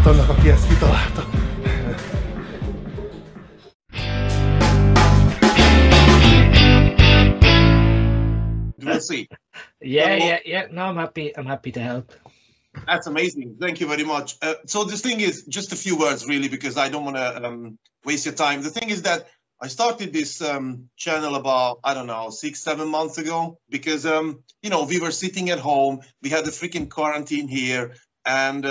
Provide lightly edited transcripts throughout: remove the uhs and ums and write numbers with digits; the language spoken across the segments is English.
Hálát annak, aki ezt kitalálta. We'll see. Yeah. No, I'm happy to help. That's amazing. Thank you very much. So the thing is, just a few words really, because I don't want to waste your time. The thing is that I started this channel about, I don't know, 6-7 months ago, because, you know, we were sitting at home, we had the freaking quarantine here, and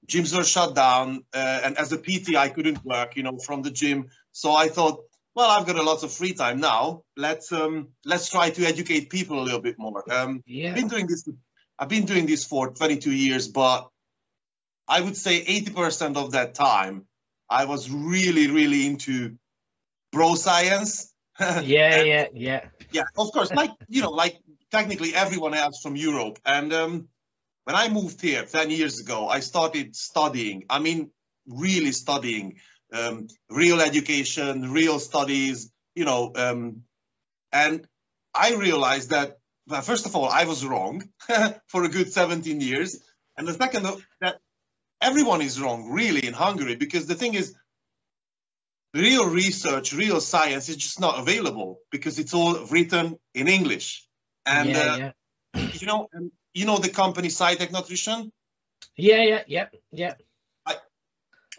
gyms were shut down, and as a PT, I couldn't work, you know, from the gym. So I thought, well, I've got a lot of free time now. Let's try to educate people a little bit more. I've been doing this for 22 years, but I would say 80% of that time, I was really into bro science. Yeah. Yeah, of course, like, you know, like technically everyone else from Europe. And when I moved here 10 years ago, I started studying. I mean, really studying. Real education, real studies, you know, and I realized that, well, first of all, I was wrong for a good 17 years. And the second, that everyone is wrong, really, in Hungary, because the thing is, real research, real science is just not available because it's all written in English. And, you know the company Sci-Tech Nutrition? Yeah.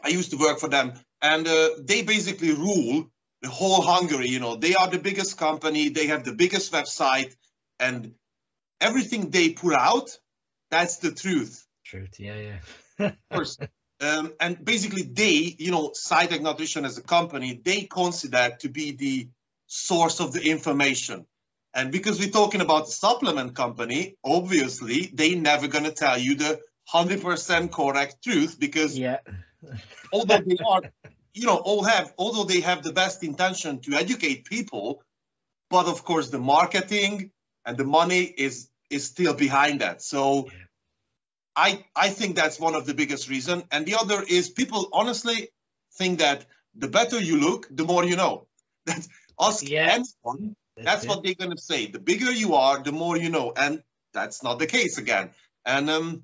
I used to work for them. And they basically rule the whole Hungary. You know, they are the biggest company. They have the biggest website, and everything they put out, that's the truth. Yeah. Of course. And basically they, you know, Sci-Tech Nutrition as a company, they consider to be the source of the information. And because we're talking about the supplement company, obviously they never going to tell you the 100% correct truth, because although they are, you know, although they have the best intention to educate people, but of course the marketing and the money is still behind that. So I think that's one of the biggest reasons. And the other is people honestly think that the better you look, the more you know. Ask anyone, that's what they're going to say. The bigger you are, the more you know. And that's not the case again. And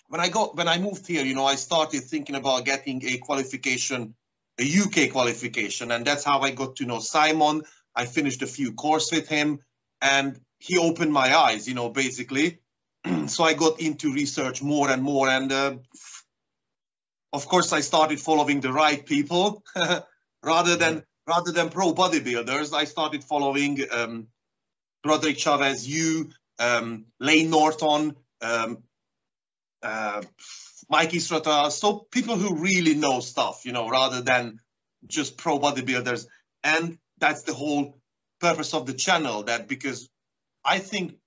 when I moved here, you know, I started thinking about getting a qualification, a UK qualification. And that's how I got to know Simon. I finished a few courses with him, and he opened my eyes, you know, basically. So I got into research more and more. And of course, I started following the right people rather than pro bodybuilders. I started following Broderick Chavez, Lane Norton, Mike Israta, so people who really know stuff, you know, rather than just pro bodybuilders. And that's the whole purpose of the channel, that because I think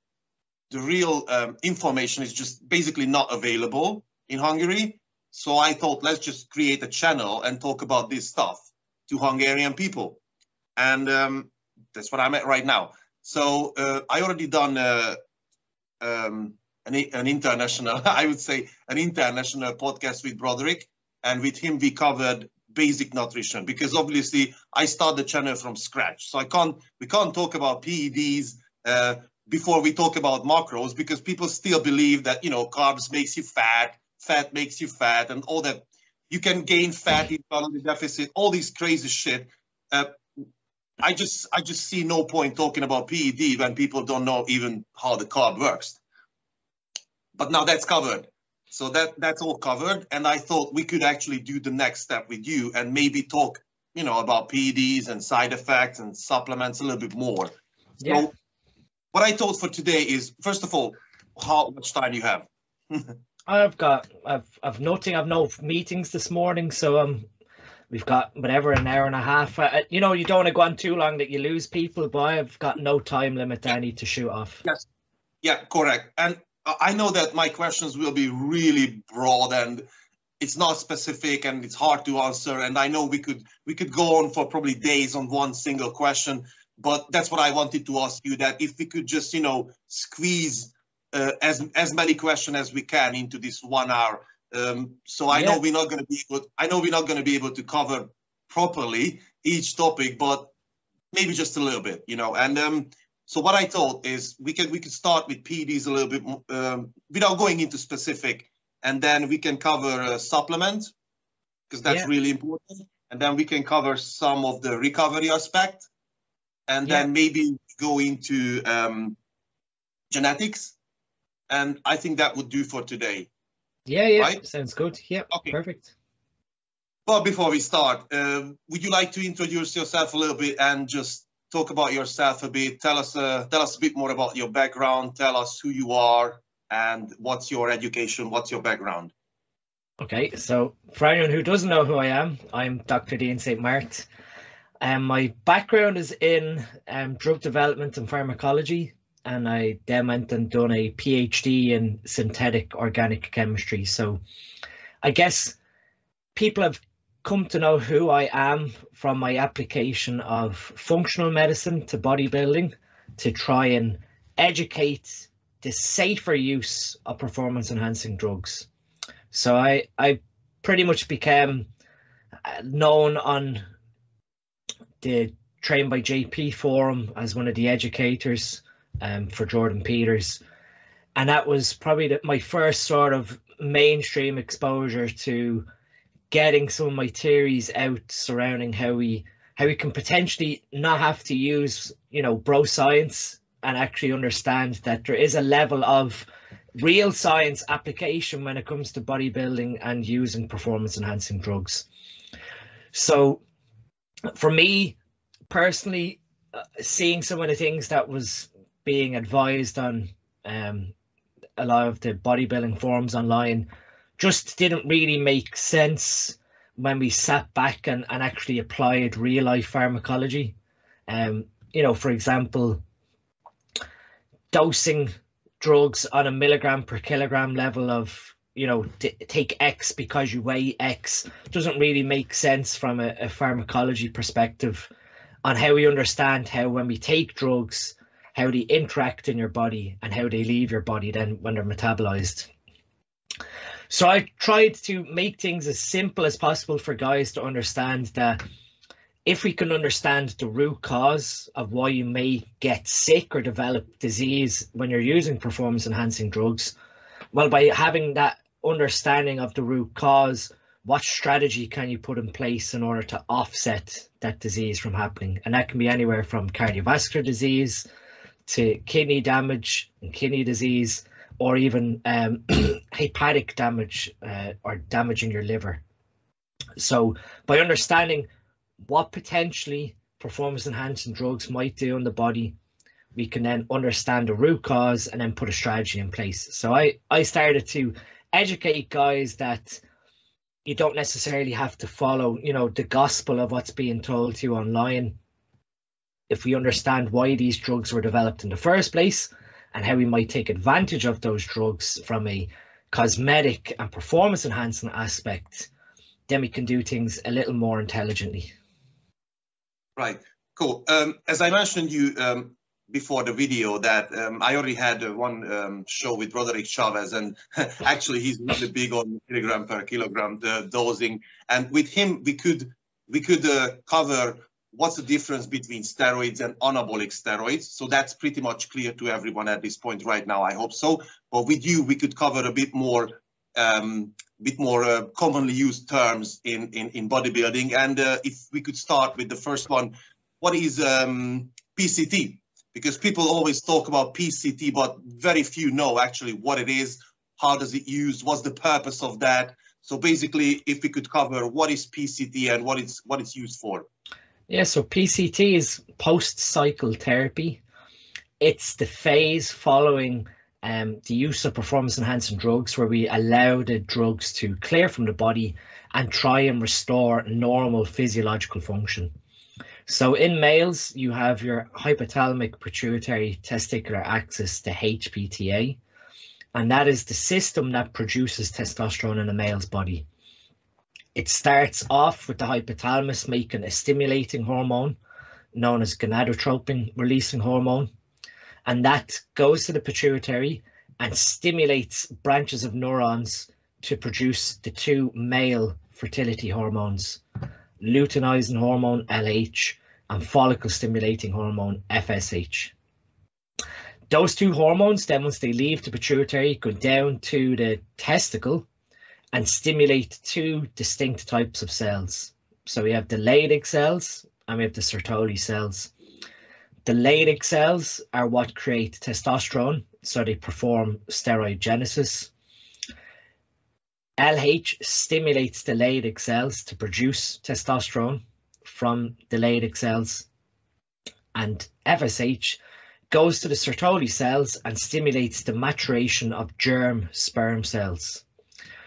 the real information is just basically not available in Hungary. So I thought, let's just create a channel and talk about this stuff to Hungarian people. And that's what I'm at right now. So I already done an international, I would say, an international podcast with Broderick, and with him we covered basic nutrition, because obviously I started the channel from scratch. So we can't talk about PEDs before we talk about macros, because people still believe that, you know, carbs makes you fat, fat makes you fat, and all that. You can gain fat in calorie deficit, all these crazy shit. I just see no point talking about PED when people don't know even how the carb works. But now that's covered. So that's all covered. And I thought we could actually do the next step with you and maybe talk, you know, about PEDs and side effects and supplements a little bit more. Yeah. So what I thought for today is, first of all, how much time do you have? I've nothing. I've no meetings this morning, so we've got whatever, an hour and a half. You know, you don't want to go on too long that you lose people, but I've got no time limit that I need to shoot off. Yes. Yeah, correct. And I know that my questions will be really broad and it's not specific and it's hard to answer. And I know we could go on for probably days on one single question, but that's what I wanted to ask you, that if we could just, you know, squeeze as many questions as we can into this 1 hour. So I know we're not going to be able to cover properly each topic, but maybe just a little bit, you know. And so what I thought is we could start with PEDs a little bit without going into specific and then we can cover supplement, because that's really important. And then we can cover some of the recovery aspect, and then maybe go into genetics. And I think that would do for today. Yeah, right? Sounds good. Yeah, okay. Perfect. But before we start, would you like to introduce yourself a little bit and just talk about yourself a bit? Tell us a bit more about your background. Tell us who you are and what's your education, what's your background. Okay, so for anyone who doesn't know who I am, I'm Dr. Dietgainz Mart. My background is in drug development and pharmacology, and I then went and done a PhD in synthetic organic chemistry. So I guess people have come to know who I am from my application of functional medicine to bodybuilding to try and educate the safer use of performance enhancing drugs. So I pretty much became known on the Train by JP forum as one of the educators for Jordan Peters. And that was probably my first sort of mainstream exposure to getting some of my theories out surrounding how we can potentially not have to use, bro science, and actually understand that there is a level of real science application when it comes to bodybuilding and using performance enhancing drugs. So for me personally, seeing some of the things that was being advised on a lot of the bodybuilding forums online just didn't really make sense when we sat back and actually applied real life pharmacology. For example, dosing drugs on a milligram per kilogram level of, take X because you weigh X doesn't really make sense from a pharmacology perspective on how we understand how when we take drugs, how they interact in your body and how they leave your body then when they're metabolized. So I tried to make things as simple as possible for guys to understand that if we can understand the root cause of why you may get sick or develop disease when you're using performance enhancing drugs, well, by having that understanding of the root cause, what strategy can you put in place in order to offset that disease from happening? And that can be anywhere from cardiovascular disease to kidney damage and kidney disease, or even hepatic damage or damage in your liver. So by understanding what potentially performance enhancing drugs might do in the body, we can then understand the root cause and then put a strategy in place. So I started to educate guys that you don't necessarily have to follow, the gospel of what's being told to you online. If we understand why these drugs were developed in the first place, and how we might take advantage of those drugs from a cosmetic and performance enhancing aspect, then we can do things a little more intelligently. Right, cool. As I mentioned you before the video that I already had one show with Roderick Chavez, and actually he's really big on milligram per kilogram, the dosing. And with him, we could cover what's the difference between steroids and anabolic steroids. So that's pretty much clear to everyone at this point right now, I hope so. But with you, we could cover a bit more commonly used terms in bodybuilding. And if we could start with the first one, what is PCT? Because people always talk about PCT, but very few know actually what it is, how does it use, what's the purpose of that. So basically, if we could cover what is PCT and what it's used for. Yeah, so PCT is post-cycle therapy. It's the phase following the use of performance-enhancing drugs where we allow the drugs to clear from the body and try and restore normal physiological function. So in males, you have your hypothalamic pituitary testicular axis, the HPTA, and that is the system that produces testosterone in a male's body. It starts off with the hypothalamus making a stimulating hormone known as gonadotropin releasing hormone, and that goes to the pituitary and stimulates branches of neurons to produce the two male fertility hormones, luteinizing hormone LH and follicle stimulating hormone FSH. Those two hormones, then once they leave the pituitary, go down to the testicle and stimulate two distinct types of cells. So we have the Leydig cells and we have the Sertoli cells. The Leydig cells are what create testosterone, so they perform steroidogenesis. LH stimulates the Leydig cells to produce testosterone from the Leydig cells, and FSH goes to the Sertoli cells and stimulates the maturation of germ sperm cells.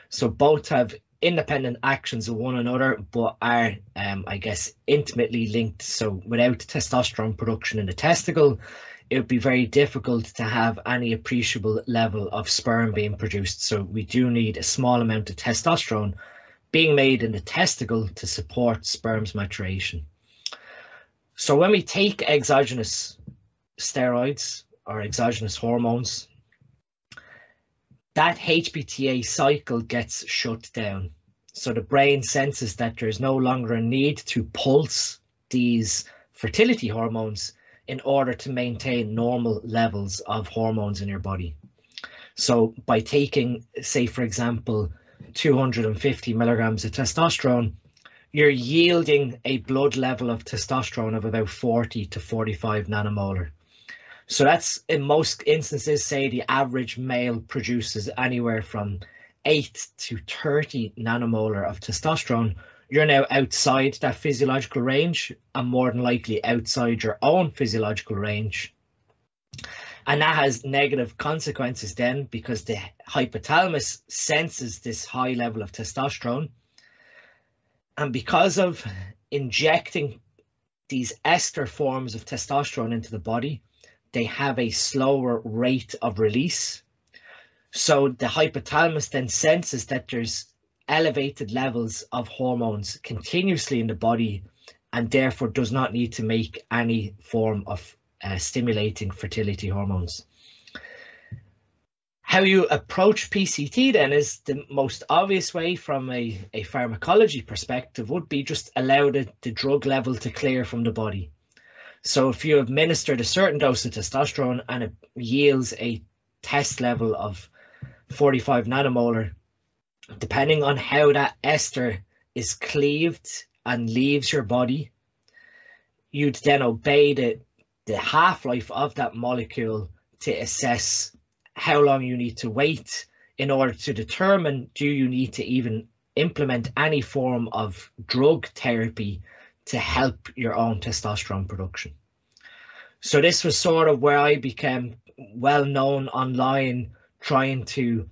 So both have independent actions of one another, but are, I guess, intimately linked. So without testosterone production in the testicle, it would be very difficult to have any appreciable level of sperm being produced. So we do need a small amount of testosterone being made in the testicle to support sperm's maturation. So when we take exogenous steroids or exogenous hormones, that HPTA cycle gets shut down. So the brain senses that there's no longer a need to pulse these fertility hormones in order to maintain normal levels of hormones in your body. So by taking, say, for example, 250 milligrams of testosterone, you're yielding a blood level of testosterone of about 40 to 45 nanomolar. So that's, in most instances, say the average male produces anywhere from 8 to 30 nanomolar of testosterone. You're now outside that physiological range, and more than likely outside your own physiological range. And that has negative consequences then, because the hypothalamus senses this high level of testosterone. And because of injecting these ester forms of testosterone into the body, they have a slower rate of release. So the hypothalamus then senses that there's elevated levels of hormones continuously in the body, and therefore does not need to make any form of stimulating fertility hormones. How you approach PCT then is the most obvious way from a pharmacology perspective would be just allow the drug level to clear from the body. So if you administered a certain dose of testosterone and it yields a test level of 45 nanomolar, depending on how that ester is cleaved and leaves your body, you'd then obey the half-life of that molecule to assess how long you need to wait in order to determine, do you need to even implement any form of drug therapy to help your own testosterone production. So this was sort of where I became well known online, trying to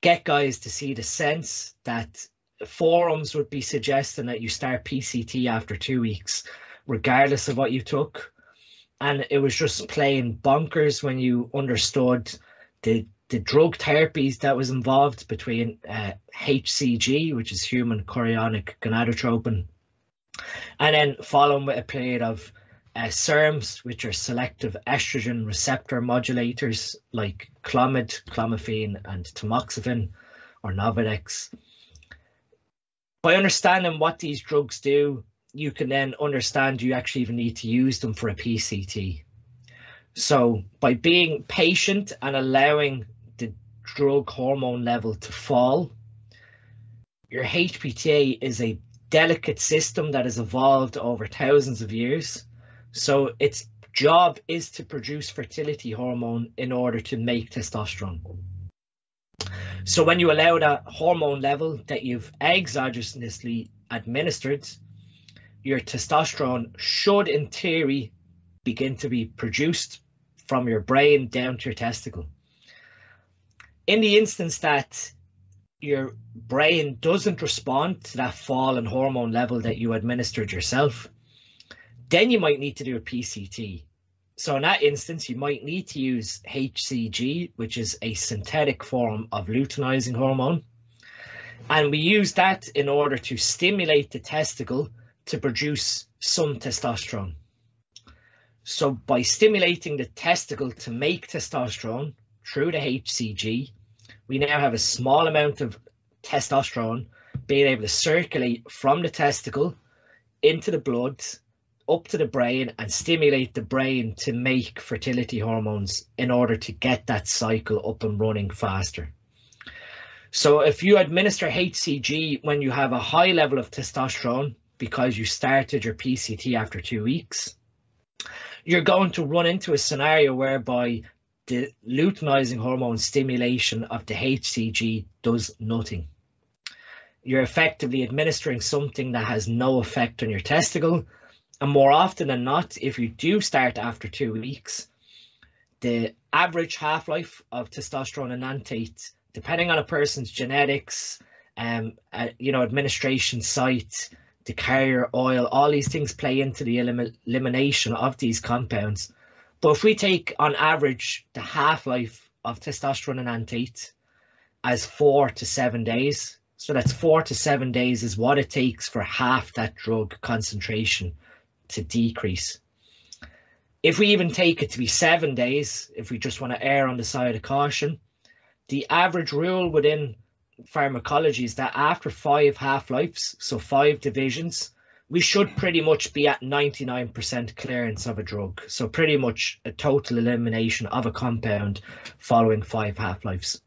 get guys to see the sense that forums would be suggesting that you start PCT after 2 weeks, regardless of what you took. And it was just plain bonkers when you understood the drug therapies that was involved between HCG, which is human chorionic gonadotropin, and then following with a period of SERMs, which are selective estrogen receptor modulators like Clomid, Clomiphene, and tamoxifen or Novadex. By understanding what these drugs do, you can then understand you actually even need to use them for a PCT. So by being patient and allowing the drug hormone level to fall, your HPTA is a delicate system that has evolved over thousands of years. So its job is to produce fertility hormone in order to make testosterone. So when you allow that hormone level that you've exogenously administered, your testosterone should, in theory, begin to be produced from your brain down to your testicle. In the instance that your brain doesn't respond to that fall in hormone level that you administered yourself, then you might need to do a PCT. So in that instance, you might need to use HCG, which is a synthetic form of luteinizing hormone. And we use that in order to stimulate the testicle to produce some testosterone. So by stimulating the testicle to make testosterone through the HCG, we now have a small amount of testosterone being able to circulate from the testicle into the blood up to the brain and stimulate the brain to make fertility hormones in order to get that cycle up and running faster. So if you administer HCG when you have a high level of testosterone because you started your PCT after 2 weeks, you're going to run into a scenario whereby the luteinizing hormone stimulation of the HCG does nothing. You're effectively administering something that has no effect on your testicle. And more often than not, if you do start after 2 weeks, the average half-life of testosterone enanthate, depending on a person's genetics, administration site, the carrier oil, all these things play into the elimination of these compounds. But if we take on average the half-life of testosterone enanthate as 4 to 7 days, so that's 4 to 7 days is what it takes for half that drug concentration to decrease. If we even take it to be 7 days, if we just want to err on the side of caution, the average rule within pharmacology is that after 5 half-lives, so 5 divisions, we should pretty much be at 99% clearance of a drug. So pretty much a total elimination of a compound following 5 half-lives.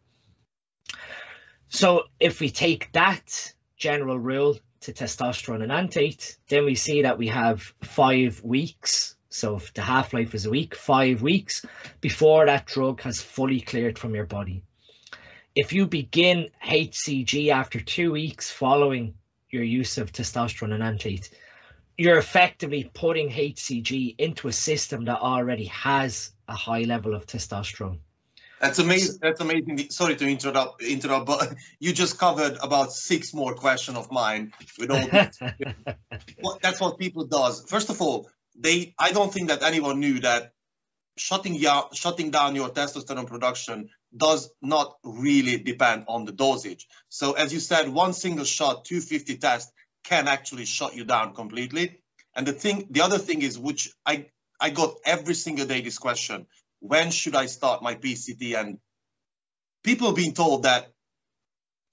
So if we take that general rule to testosterone enanthate, then we see that we have 5 weeks. So if the half-life is a week, 5 weeks before that drug has fully cleared from your body. If you begin HCG after 2 weeks following your use of testosterone enanthate, you're effectively putting HCG into a system that already has a high level of testosterone. That's amazing. That's amazing. Sorry to interrupt, but you just covered about 6 more questions of mine with all this. That's what people does. First of all, I don't think that anyone knew that shutting down your testosterone production does not really depend on the dosage. So as you said, one single shot, 250 test can actually shut you down completely. And the other thing is, which I got every single day this question: when should I start my PCT? And people being told that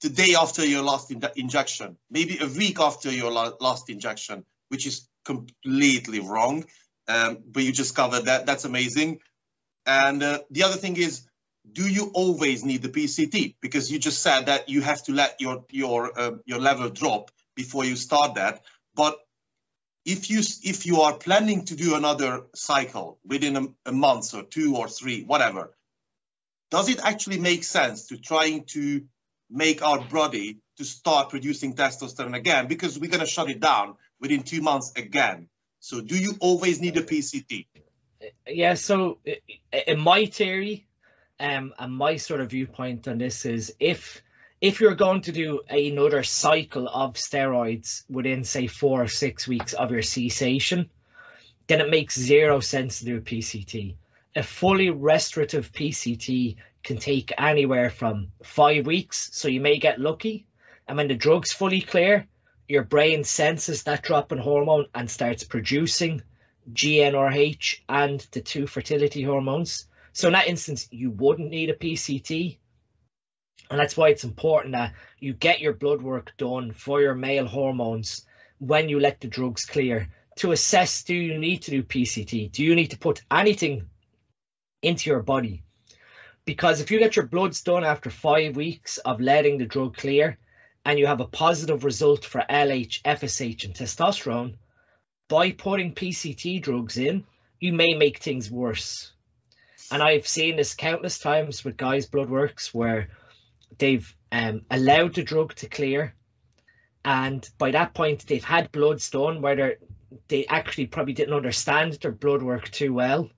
the day after your last injection, maybe a week after your last injection, which is completely wrong. But you just covered that. That's amazing. And the other thing is, do you always need the PCT? Because you just said that you have to let your level drop before you start that. But if you are planning to do another cycle within a month or 2 or 3, whatever, does it actually make sense to trying to make our body to start producing testosterone again? Because we're going to shut it down within 2 months again. So do you always need a PCT? Yeah, so in my theory, and my sort of viewpoint on this is, if you're going to do another cycle of steroids within, say, 4 or 6 weeks of your cessation, then it makes 0 sense to do a PCT. A fully restorative PCT can take anywhere from 5 weeks, so you may get lucky, and when the drug's fully clear, your brain senses that drop in hormone and starts producing GnRH and the 2 fertility hormones. So in that instance, you wouldn't need a PCT. And that's why it's important that you get your blood work done for your male hormones when you let the drugs clear, to assess, do you need to do PCT? Do you need to put anything into your body? Because if you get your bloods done after 5 weeks of letting the drug clear, and you have a positive result for LH, FSH, and testosterone, by putting PCT drugs in, you may make things worse. And I've seen this countless times with guys' blood works where they've allowed the drug to clear, and by that point they've had bloods done where they actually probably didn't understand their blood work too well.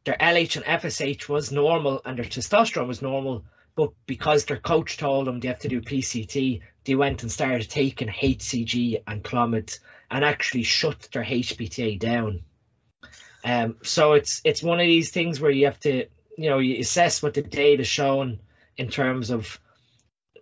Their LH and FSH was normal and their testosterone was normal, but because their coach told them they have to do PCT, they went and started taking HCG and Clomid and actually shut their HPTA down. So it's one of these things where you have to, you assess what the data is showing in terms of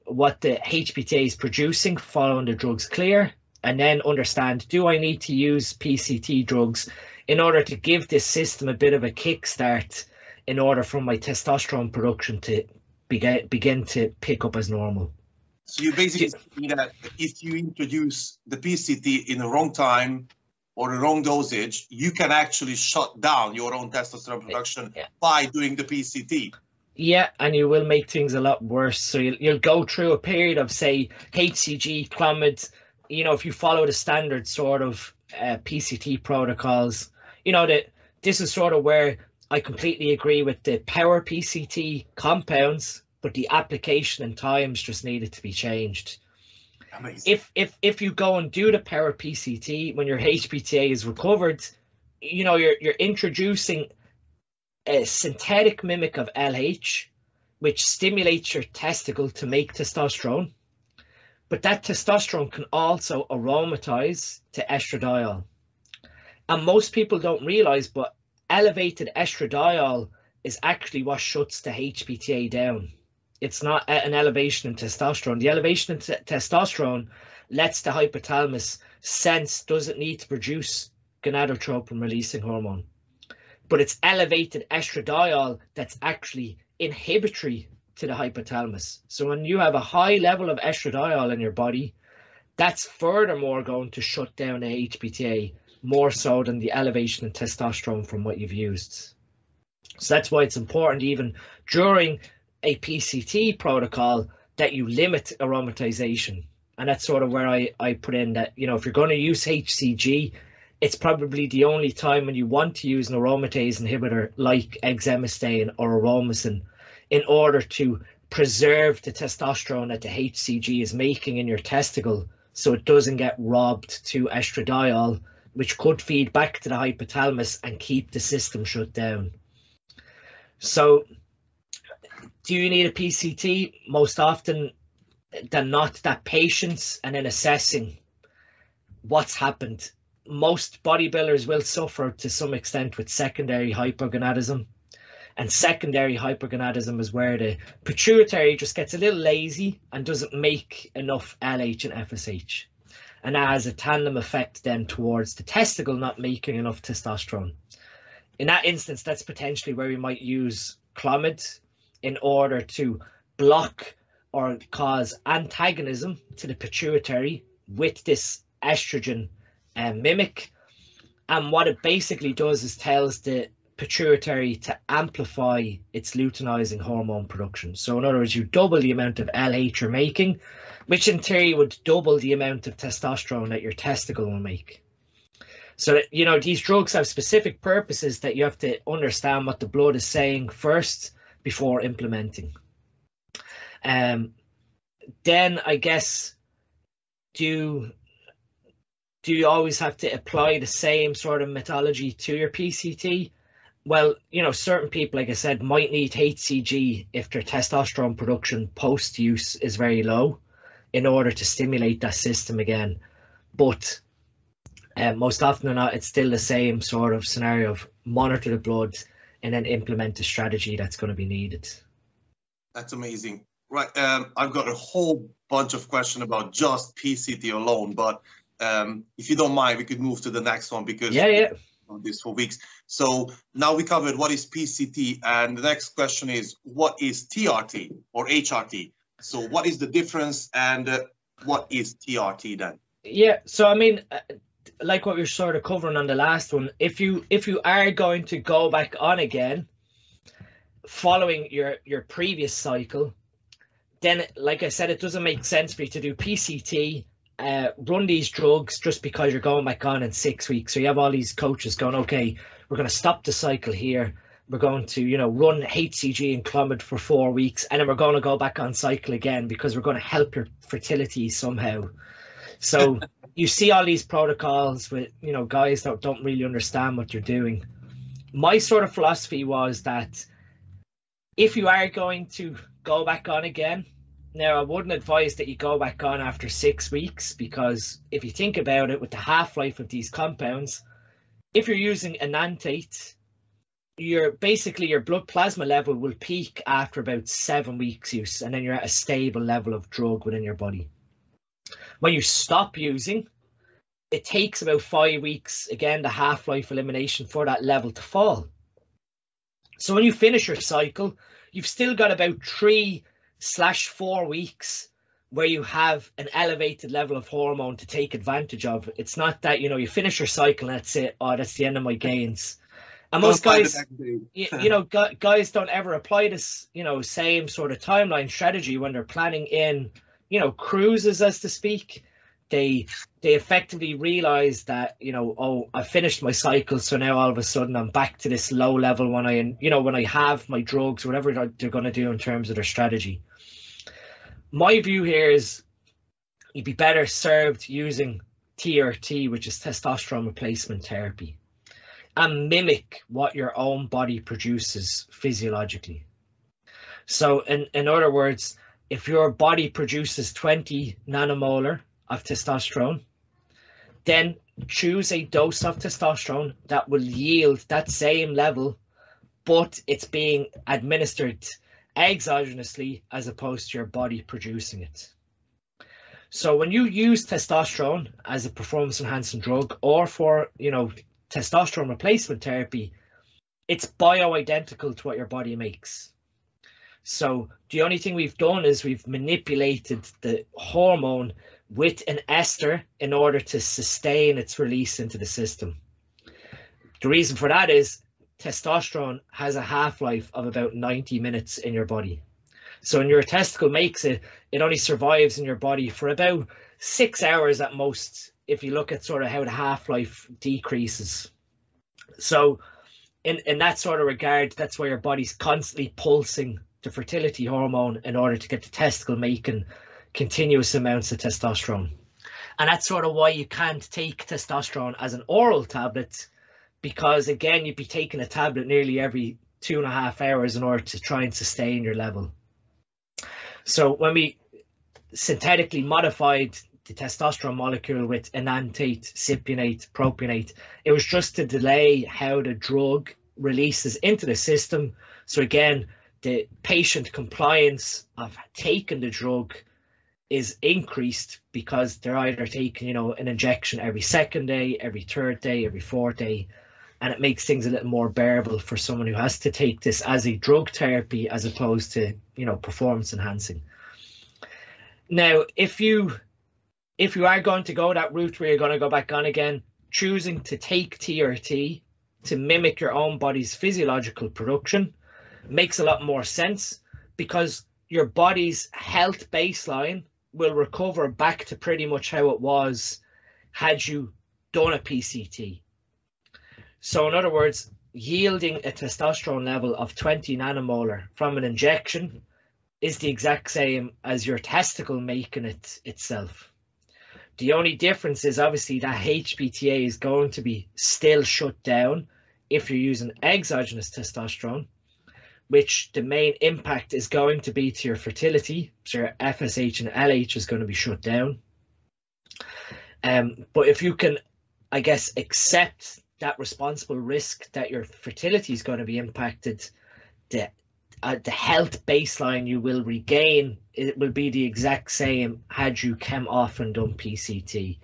what the HPTA is producing following the drugs clear, and then understand, do I need to use PCT drugs in order to give this system a bit of a kickstart in order for my testosterone production to begin to pick up as normal? So you basically see that if you introduce the PCT in the wrong time or the wrong dosage, you can actually shut down your own testosterone production by doing the PCT. Yeah, and you will make things a lot worse. So you'll go through a period of, say, HCG, Clomid. You know, if you follow the standard sort of PCT protocols, you know, that this is sort of where I completely agree with the power PCT compounds, but the application and times just needed to be changed. Amazing. If you go and do the power PCT when your HPTA is recovered, you know, you're introducing a synthetic mimic of LH, which stimulates your testicle to make testosterone. But that testosterone can also aromatize to estradiol. And most people don't realize, but elevated estradiol is actually what shuts the HPTA down. It's not an elevation in testosterone. The elevation in testosterone lets the hypothalamus sense doesn't need to produce gonadotropin releasing hormone. But it's elevated estradiol that's actually inhibitory to the hypothalamus. So when you have a high level of estradiol in your body, that's furthermore going to shut down the HPTA more so than the elevation in testosterone from what you've used. So that's why it's important even during a PCT protocol that you limit aromatization. And that's sort of where I put in that, you know, if you're going to use HCG, it's probably the only time when you want to use an aromatase inhibitor like exemestane or aromasin in order to preserve the testosterone that the HCG is making in your testicle so it doesn't get robbed to estradiol, which could feed back to the hypothalamus and keep the system shut down. So do you need a PCT? Most often than not, that patience and then assessing what's happened. Most bodybuilders will suffer to some extent with secondary hypogonadism. And secondary hypogonadism is where the pituitary just gets a little lazy and doesn't make enough LH and FSH. And that has a tandem effect then towards the testicle not making enough testosterone. In that instance, that's potentially where we might use Clomid in order to block or cause antagonism to the pituitary with this estrogen mimic. And what it basically does is tells the pituitary to amplify its luteinizing hormone production. So in other words, you double the amount of LH you're making, which in theory would double the amount of testosterone that your testicle will make. So that, you know, these drugs have specific purposes that you have to understand what the blood is saying first before implementing. Then I guess, do you always have to apply the same sort of methodology to your PCT? Well, you know, certain people, like I said, might need HCG if their testosterone production post-use is very low in order to stimulate that system again. But most often than not, it's still the same sort of scenario of monitor the blood and then implement the strategy that's going to be needed. That's amazing. Right. I've got a whole bunch of questions about just PCT alone, but if you don't mind, we could move to the next one because of this for weeks. So now we covered what is PCT, and the next question is what is TRT or HRT? So what is the difference, and what is TRT then? Yeah. So I mean, like what we were sort of covering on the last one, if you are going to go back on again following your previous cycle, then like I said, it doesn't make sense for you to do PCT, run these drugs just because you're going back on in 6 weeks. So you have all these coaches going, okay, we're going to stop the cycle here. We're going to, you know, run HCG and Clomid for 4 weeks, and then we're going to go back on cycle again because we're going to help your fertility somehow. So you see all these protocols with, you know, guys that don't really understand what they're doing. My sort of philosophy was that if you are going to go back on again, now I wouldn't advise that you go back on after 6 weeks, because if you think about it, with the half-life of these compounds, if you're using enanthate, your blood plasma level will peak after about 7 weeks use, and then you're at a stable level of drug within your body. When you stop using, it takes about 5 weeks, again, the half-life elimination, for that level to fall. So when you finish your cycle, you've still got about 3/4 weeks where you have an elevated level of hormone to take advantage of. It's not that, you finish your cycle and that's it. Oh, that's the end of my gains. And most guys, guys don't ever apply this, same sort of timeline strategy when they're planning in, cruises, as to speak. They effectively realize that, oh, I finished my cycle, so now all of a sudden I'm back to this low level when I have my drugs, whatever they're going to do in terms of their strategy. My view here is you'd be better served using TRT, which is testosterone replacement therapy, and mimic what your own body produces physiologically. So in other words, if your body produces 20 nanomolar of testosterone, then choose a dose of testosterone that will yield that same level, but it's being administered exogenously as opposed to your body producing it. So when you use testosterone as a performance enhancing drug, or for testosterone replacement therapy, it's bioidentical to what your body makes. So the only thing we've done is we've manipulated the hormone with an ester in order to sustain its release into the system. The reason for that is testosterone has a half-life of about 90 minutes in your body. So when your testicle makes it, it only survives in your body for about 6 hours at most, if you look at sort of how the half-life decreases. So in that sort of regard, that's why your body's constantly pulsing the fertility hormone in order to get the testicle making continuous amounts of testosterone. And that's sort of why you can't take testosterone as an oral tablet, because again, you'd be taking a tablet nearly every 2.5 hours in order to try and sustain your level. So when we synthetically modified the testosterone molecule with enanthate, cypionate, propionate, it was just to delay how the drug releases into the system. So again, the patient compliance of taking the drug is increased because they're either taking, an injection every second day, every third day, every fourth day, and it makes things a little more bearable for someone who has to take this as a drug therapy as opposed to, performance enhancing. Now, if you are going to go that route where you're going to go back on again, choosing to take TRT to mimic your own body's physiological production makes a lot more sense, because your body's health baseline will recover back to pretty much how it was had you done a PCT. So in other words, yielding a testosterone level of 20 nanomolar from an injection is the exact same as your testicle making it itself. The only difference is obviously that HPTA is going to be still shut down if you're using exogenous testosterone, which the main impact is going to be to your fertility. So your FSH and LH is going to be shut down. But if you can, I guess, accept that responsible risk that your fertility is going to be impacted, the health baseline you will regain, it will be the exact same had you come off and done PCT.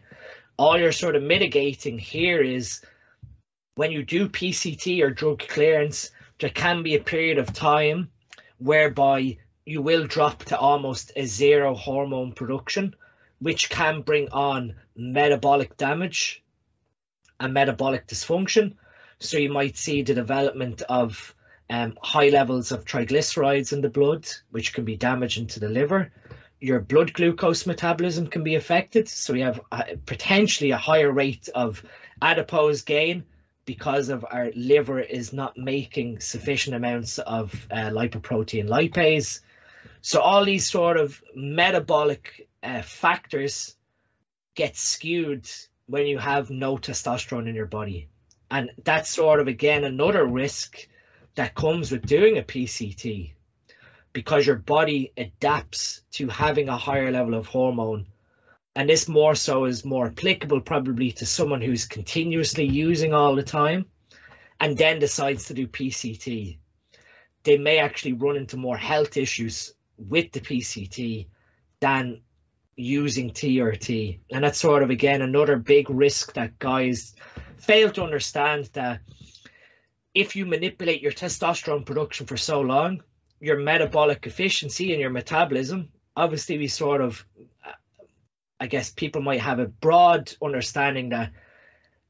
All you're sort of mitigating here is when you do PCT or drug clearance, there can be a period of time whereby you will drop to almost a zero hormone production, which can bring on metabolic damage and metabolic dysfunction. So you might see the development of high levels of triglycerides in the blood, which can be damaging to the liver. Your blood glucose metabolism can be affected. So you have potentially a higher rate of adipose gain because of our liver is not making sufficient amounts of lipoprotein lipase. So all these sort of metabolic factors get skewed when you have no testosterone in your body. And that's sort of, again, another risk that comes with doing a PCT, because your body adapts to having a higher level of hormone. And this more so is more applicable probably to someone who's continuously using all the time and then decides to do PCT. They may actually run into more health issues with the PCT than using TRT. And that's sort of, again, another big risk that guys fail to understand, that if you manipulate your testosterone production for so long, your metabolic efficiency and your metabolism, obviously we sort of I guess people might have a broad understanding that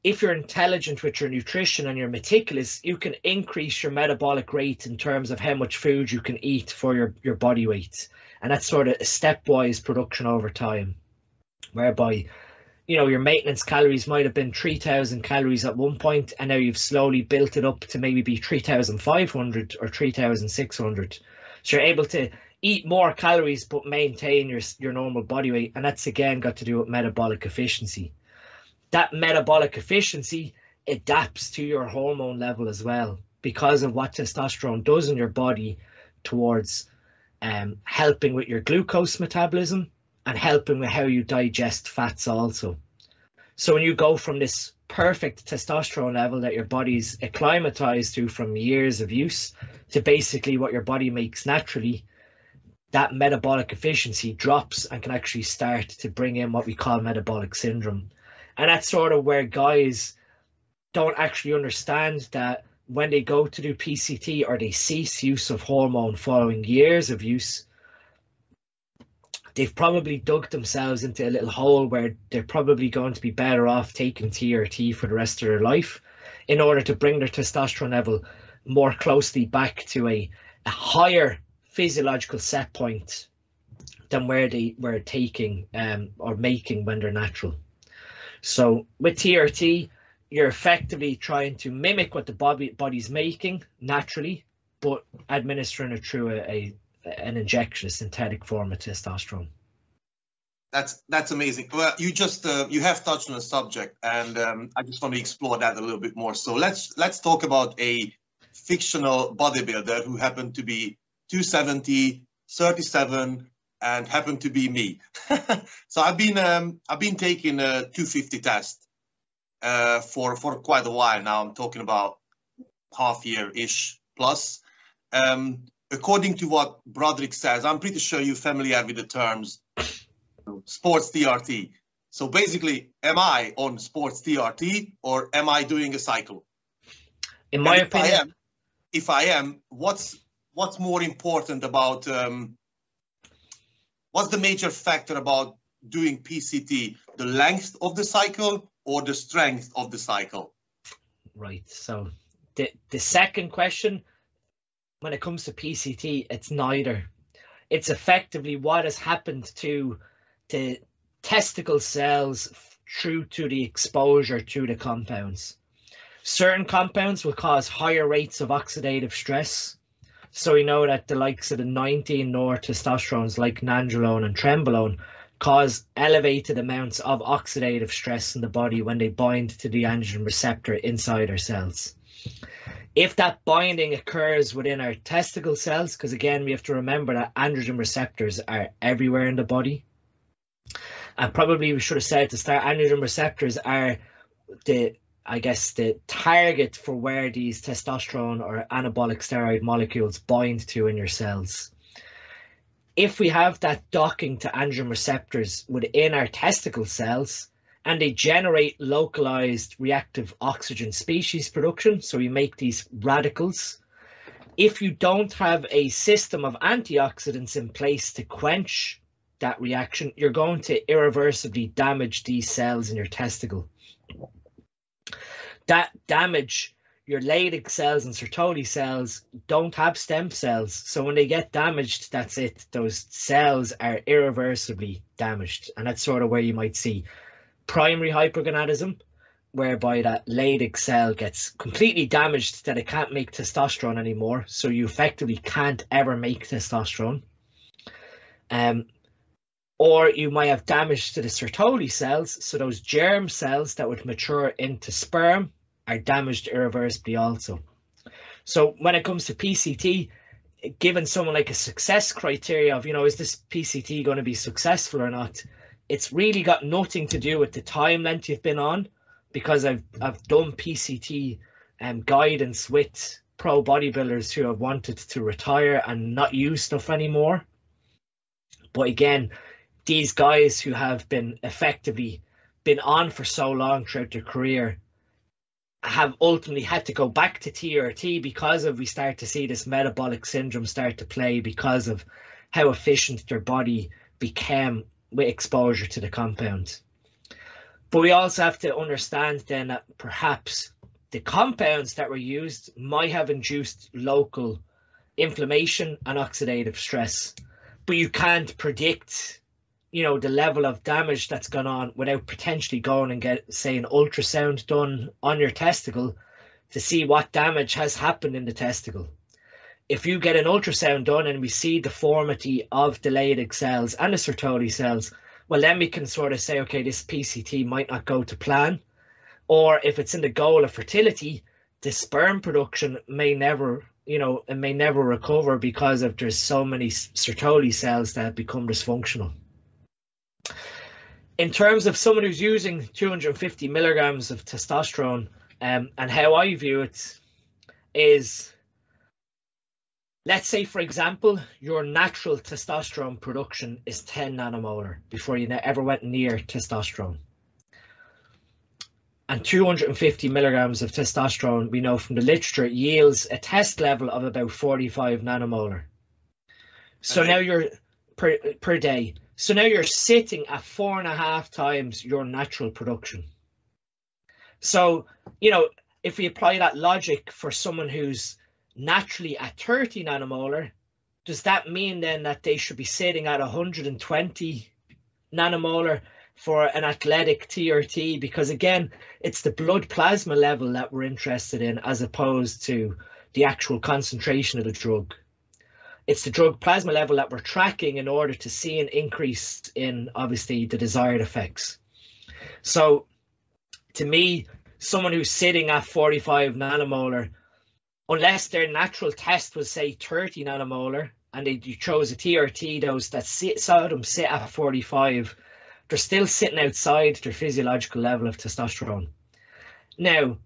if you're intelligent with your nutrition and you're meticulous, you can increase your metabolic rate in terms of how much food you can eat for your body weight. And that's sort of a stepwise production over time, whereby, you know, your maintenance calories might have been 3,000 calories at one point, and now you've slowly built it up to maybe be 3,500 or 3,600. So you're able to eat more calories but maintain your normal body weight. And that's again got to do with metabolic efficiency. That metabolic efficiency adapts to your hormone level as well, because of what testosterone does in your body towards helping with your glucose metabolism and helping with how you digest fats also. So when you go from this perfect testosterone level that your body's acclimatized to from years of use to basically what your body makes naturally, that metabolic efficiency drops and can actually start to bring in what we call metabolic syndrome. And that's sort of where guys don't actually understand that when they go to do PCT or they cease use of hormone following years of use, they've probably dug themselves into a little hole where they're probably going to be better off taking TRT for the rest of their life in order to bring their testosterone level more closely back to a higher physiological set point than where they were taking or making when they're natural. So with TRT, you're effectively trying to mimic what the body's making naturally, but administering it through an injection, a synthetic form of testosterone. That's amazing. Well, you have touched on a subject, and I just want to explore that a little bit more. So let's talk about a fictional bodybuilder who happened to be 270, 37, and happened to be me. So I've been taking a 250 test for quite a while now. I'm talking about half year-ish plus. According to what Broderick says, I'm pretty sure you're familiar with the terms sports TRT. So basically, am I on sports TRT or am I doing a cycle? In my opinion, if I am, what's more important about what's the major factor about doing PCT? The length of the cycle or the strength of the cycle? Right. So the second question, when it comes to PCT, it's neither. It's effectively what has happened to the testicle cells through to the exposure to the compounds. Certain compounds will cause higher rates of oxidative stress. So we know that the likes of the 19-nortestosterones like nandrolone and trenbolone cause elevated amounts of oxidative stress in the body when they bind to the androgen receptor inside our cells. If that binding occurs within our testicle cells, because again, we have to remember that androgen receptors are everywhere in the body. And probably we should have said to start, androgen receptors are the target for where these testosterone or anabolic steroid molecules bind to in your cells. If we have that docking to androgen receptors within our testicle cells, and they generate localized reactive oxygen species production, so we make these radicals. If you don't have a system of antioxidants in place to quench that reaction, you're going to irreversibly damage these cells in your testicle. That damage, your Leydig cells and Sertoli cells don't have stem cells. So when they get damaged, that's it. Those cells are irreversibly damaged. And that's sort of where you might see primary hypergonadism, whereby that Leydig cell gets completely damaged that it can't make testosterone anymore. So you effectively can't ever make testosterone. Or you might have damage to the Sertoli cells. So those germ cells that would mature into sperm are damaged irreversibly also. So when it comes to PCT, given someone like a success criteria of, is this PCT going to be successful or not? It's really got nothing to do with the time length you've been on, because I've done PCT guidance with pro bodybuilders who have wanted to retire and not use stuff anymore. But again, these guys who have been effectively been on for so long throughout their career have ultimately had to go back to TRT because of we start to see this metabolic syndrome start to play because of how efficient their body became with exposure to the compound. But we also have to understand then that perhaps the compounds that were used might have induced local inflammation and oxidative stress, but you can't predict, you know, the level of damage that's gone on without potentially going and get, say, an ultrasound done on your testicle to see what damage has happened in the testicle. If you get an ultrasound done and we see deformity of the Leydig cells and the Sertoli cells, well, then we can sort of say, okay, this PCT might not go to plan. Or if it's in the goal of fertility, the sperm production may never, you know, it may never recover because of there's so many Sertoli cells that become dysfunctional. In terms of someone who's using 250 milligrams of testosterone, and how I view it is, let's say, for example, your natural testosterone production is 10 nanomolar before you ever went near testosterone. And 250 milligrams of testosterone, we know from the literature, yields a test level of about 45 nanomolar. So now you're per day. So now you're sitting at 4.5 times your natural production. So, you know, if we apply that logic for someone who's naturally at 30 nanomolar, does that mean then that they should be sitting at 120 nanomolar for an athletic TRT? Because again, it's the blood plasma level that we're interested in as opposed to the actual concentration of the drug. It's the drug plasma level that we're tracking in order to see an increase in, obviously, the desired effects. So to me, someone who's sitting at 45 nanomolar, unless their natural test was, say, 30 nanomolar, and you chose a TRT dose that saw them sit at 45, they're still sitting outside their physiological level of testosterone. Now,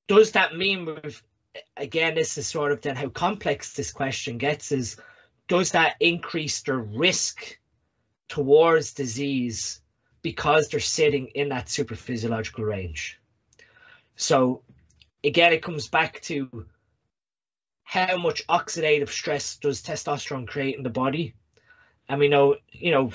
does that mean, again, this is sort of then how complex this question gets, is does that increase their risk towards disease because they're sitting in that supraphysiological range? So again, it comes back to how much oxidative stress does testosterone create in the body? And we know, you know,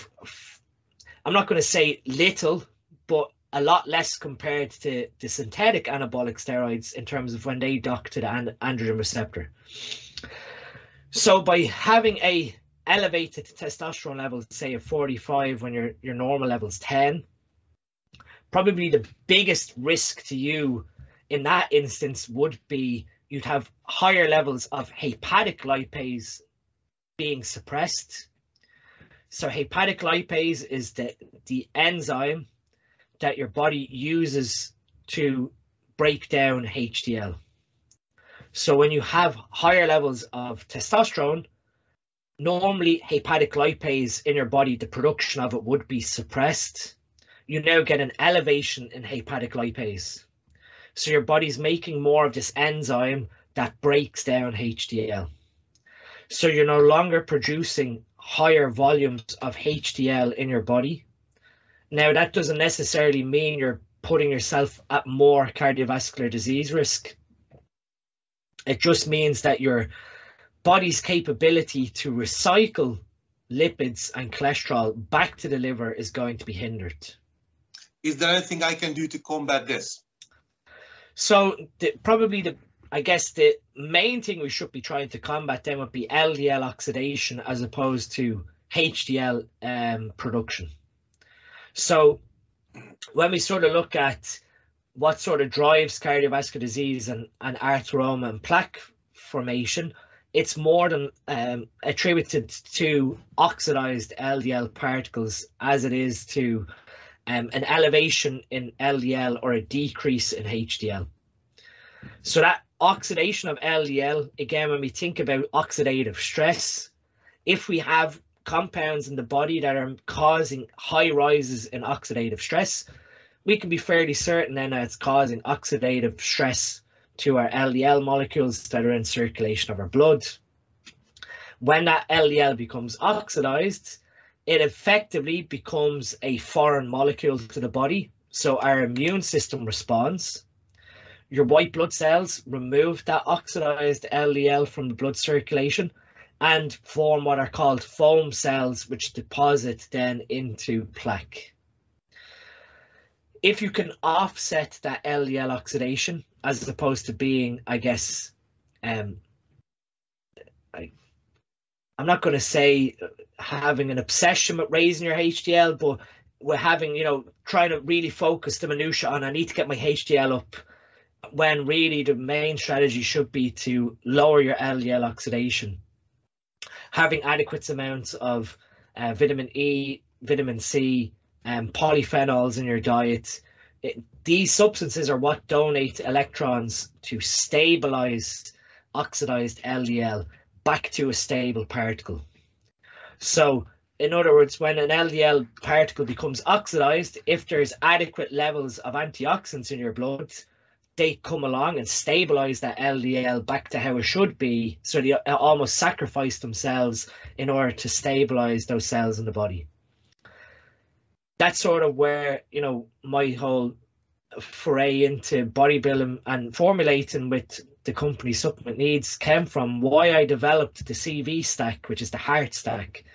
I'm not going to say little, but a lot less compared to the synthetic anabolic steroids in terms of when they dock to the androgen receptor. So by having a elevated testosterone level, say of 45 when your normal level is 10, probably the biggest risk to you in that instance would be you'd have higher levels of hepatic lipase being suppressed. So hepatic lipase is the enzyme that your body uses to break down HDL. So when you have higher levels of testosterone, normally hepatic lipase in your body, the production of it would be suppressed. You now get an elevation in hepatic lipase. So your body's making more of this enzyme that breaks down HDL. So you're no longer producing higher volumes of HDL in your body. Now, that doesn't necessarily mean you're putting yourself at more cardiovascular disease risk. It just means that your body's capability to recycle lipids and cholesterol back to the liver is going to be hindered. Is there anything I can do to combat this? So I guess the main thing we should be trying to combat then would be LDL oxidation as opposed to HDL production. So when we sort of look at what sort of drives cardiovascular disease and atheroma and plaque formation, it's more than attributed to oxidized LDL particles as it is to an elevation in LDL or a decrease in HDL. So that oxidation of LDL, again, when we think about oxidative stress, if we have compounds in the body that are causing high rises in oxidative stress, we can be fairly certain then that it's causing oxidative stress to our LDL molecules that are in circulation of our blood. When that LDL becomes oxidized, it effectively becomes a foreign molecule to the body. So our immune system responds. Your white blood cells remove that oxidized LDL from the blood circulation, and form what are called foam cells, which deposit then into plaque. If you can offset that LDL oxidation, as opposed to being, I guess, I'm not going to say having an obsession with raising your HDL, but we're having, trying to really focus the minutiae on, I need to get my HDL up, when really the main strategy should be to lower your LDL oxidation. Having adequate amounts of vitamin E, vitamin C, polyphenols in your diet. These substances are what donate electrons to stabilize oxidized LDL back to a stable particle. So in other words, when an LDL particle becomes oxidized, if there's adequate levels of antioxidants in your blood, they come along and stabilize that LDL back to how it should be. So they almost sacrifice themselves in order to stabilize those cells in the body. That's sort of where, my whole foray into bodybuilding and formulating with the company Supplement Needs came from. Why I developed the CV stack, which is the heart stack,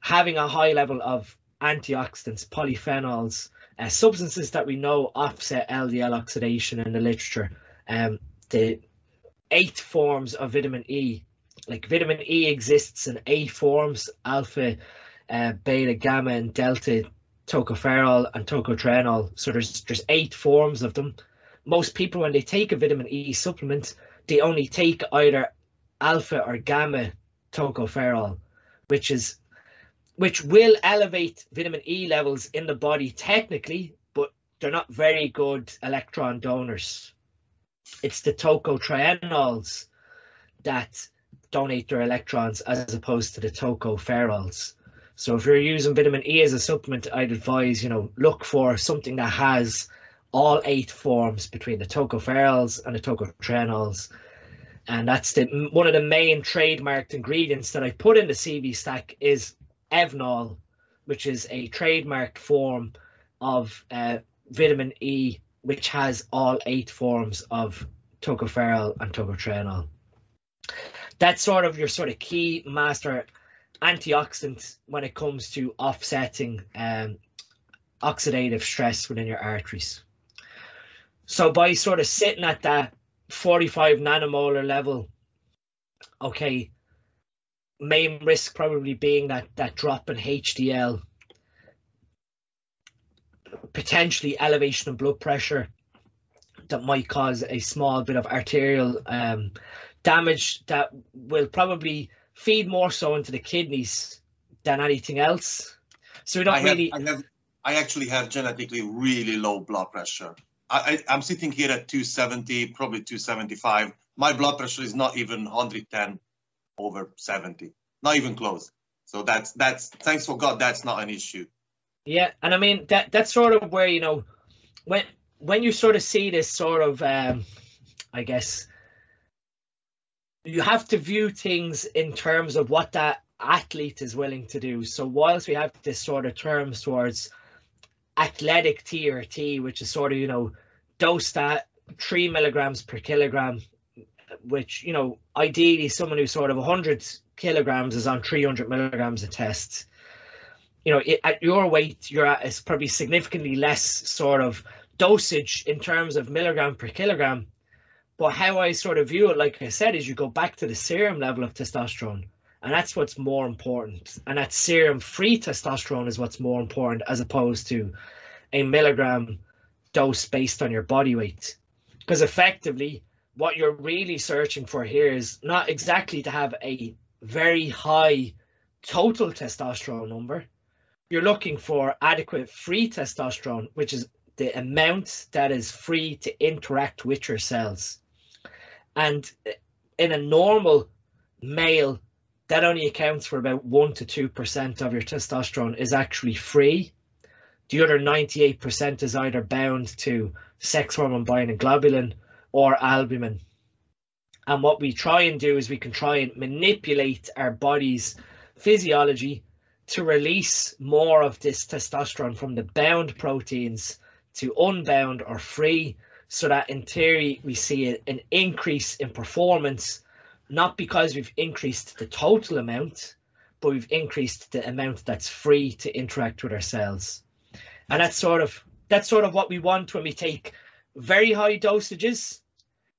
having a high level of antioxidants, polyphenols, substances that we know offset LDL oxidation in the literature. The 8 forms of vitamin E, like vitamin E exists in 8 forms: alpha, beta, gamma, and delta tocopherol and tocotrienol. So there's 8 forms of them. Most people, when they take a vitamin E supplement, they only take either alpha or gamma tocopherol, which will elevate vitamin E levels in the body technically, but they're not very good electron donors. It's the tocotrienols that donate their electrons as opposed to the tocopherols. So if you're using vitamin E as a supplement, I'd advise, look for something that has all 8 forms between the tocopherols and the tocotrienols. And that's one of the main trademarked ingredients that I put in the CV stack is Evenol, which is a trademark form of vitamin E, which has all 8 forms of tocopherol and tocotrienol. That's sort of your key master antioxidant when it comes to offsetting oxidative stress within your arteries. So by sort of sitting at that 45 nanomolar level, okay, main risk probably being that drop in HDL, potentially elevation of blood pressure that might cause a small bit of arterial damage that will probably feed more so into the kidneys than anything else. So we don't I actually have genetically really low blood pressure. I'm sitting here at 270, probably 275. My blood pressure is not even 110 over 70, not even close. So that's thanks for God, that's not an issue. Yeah, and I mean that's sort of where when you sort of see this sort of I guess you have to view things in terms of what that athlete is willing to do. So whilst we have this sort of terms towards athletic TRT, which is sort of dosed at 3 milligrams per kilogram, which ideally someone who's sort of 100 kilograms is on 300 milligrams a test. At your weight, you're at is probably significantly less sort of dosage in terms of milligram per kilogram. But how I sort of view it, like I said, is you go back to the serum level of testosterone, and that's what's more important. And that serum-free testosterone is what's more important, as opposed to a milligram dose based on your body weight. Because effectively, what you're really searching for here is not exactly to have a very high total testosterone number. You're looking for adequate free testosterone, which is the amount that is free to interact with your cells. And in a normal male, that only accounts for about 1 to 2% of your testosterone is actually free. The other 98% is either bound to sex hormone binding globulin or albumin. And what we try and do is we can try and manipulate our body's physiology to release more of this testosterone from the bound proteins to unbound or free, so that in theory we see an increase in performance not because we've increased the total amount, but we've increased the amount that's free to interact with our cells. And that's sort of what we want when we take very high dosages.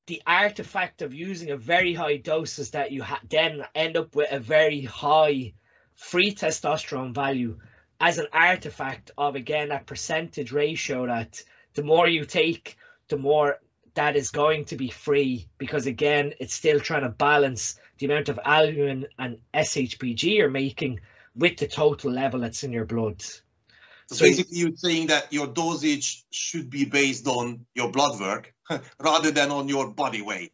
The artifact of using a very high dose is that you then end up with a very high free testosterone value as an artifact of, again, that percentage ratio that the more you take, the more that is going to be free, because again, it's still trying to balance the amount of albumin and SHBG you're making with the total level that's in your blood. So basically you're saying that your dosage should be based on your blood work rather than on your body weight.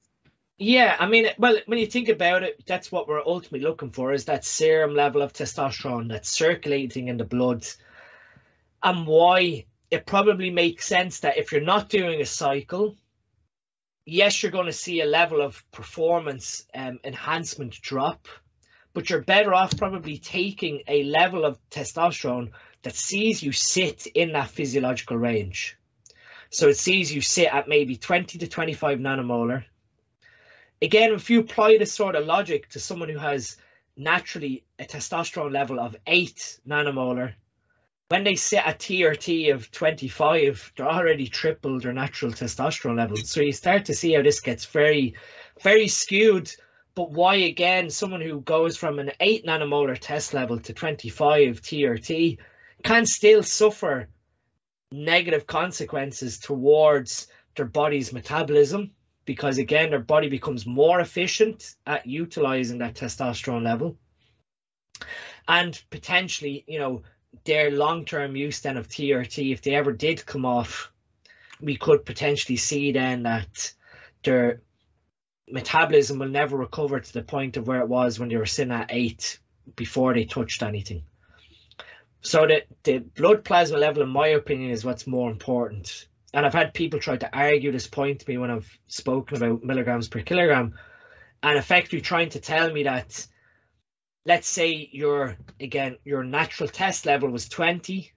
Yeah, I mean, well, when you think about it, that's what we're ultimately looking for, is that serum level of testosterone that's circulating in the blood. And why it probably makes sense that if you're not doing a cycle, yes, you're going to see a level of performance enhancement drop, but you're better off probably taking a level of testosterone that sees you sit in that physiological range. So it sees you sit at maybe 20 to 25 nanomolar. Again, if you apply this sort of logic to someone who has naturally a testosterone level of 8 nanomolar, when they sit at TRT of 25, they're already tripled their natural testosterone level. So you start to see how this gets very, very skewed. But why, again, someone who goes from an 8 nanomolar test level to 25 TRT can still suffer negative consequences towards their body's metabolism, because again, their body becomes more efficient at utilizing that testosterone level. And potentially, you know, their long-term use then of TRT, if they ever did come off, we could potentially see then that their metabolism will never recover to the point of where it was when they were sitting at 8 before they touched anything. So the blood plasma level, in my opinion, is what's more important. And I've had people try to argue this point to me when I've spoken about milligrams per kilogram, and effectively trying to tell me that, let's say your natural test level was 20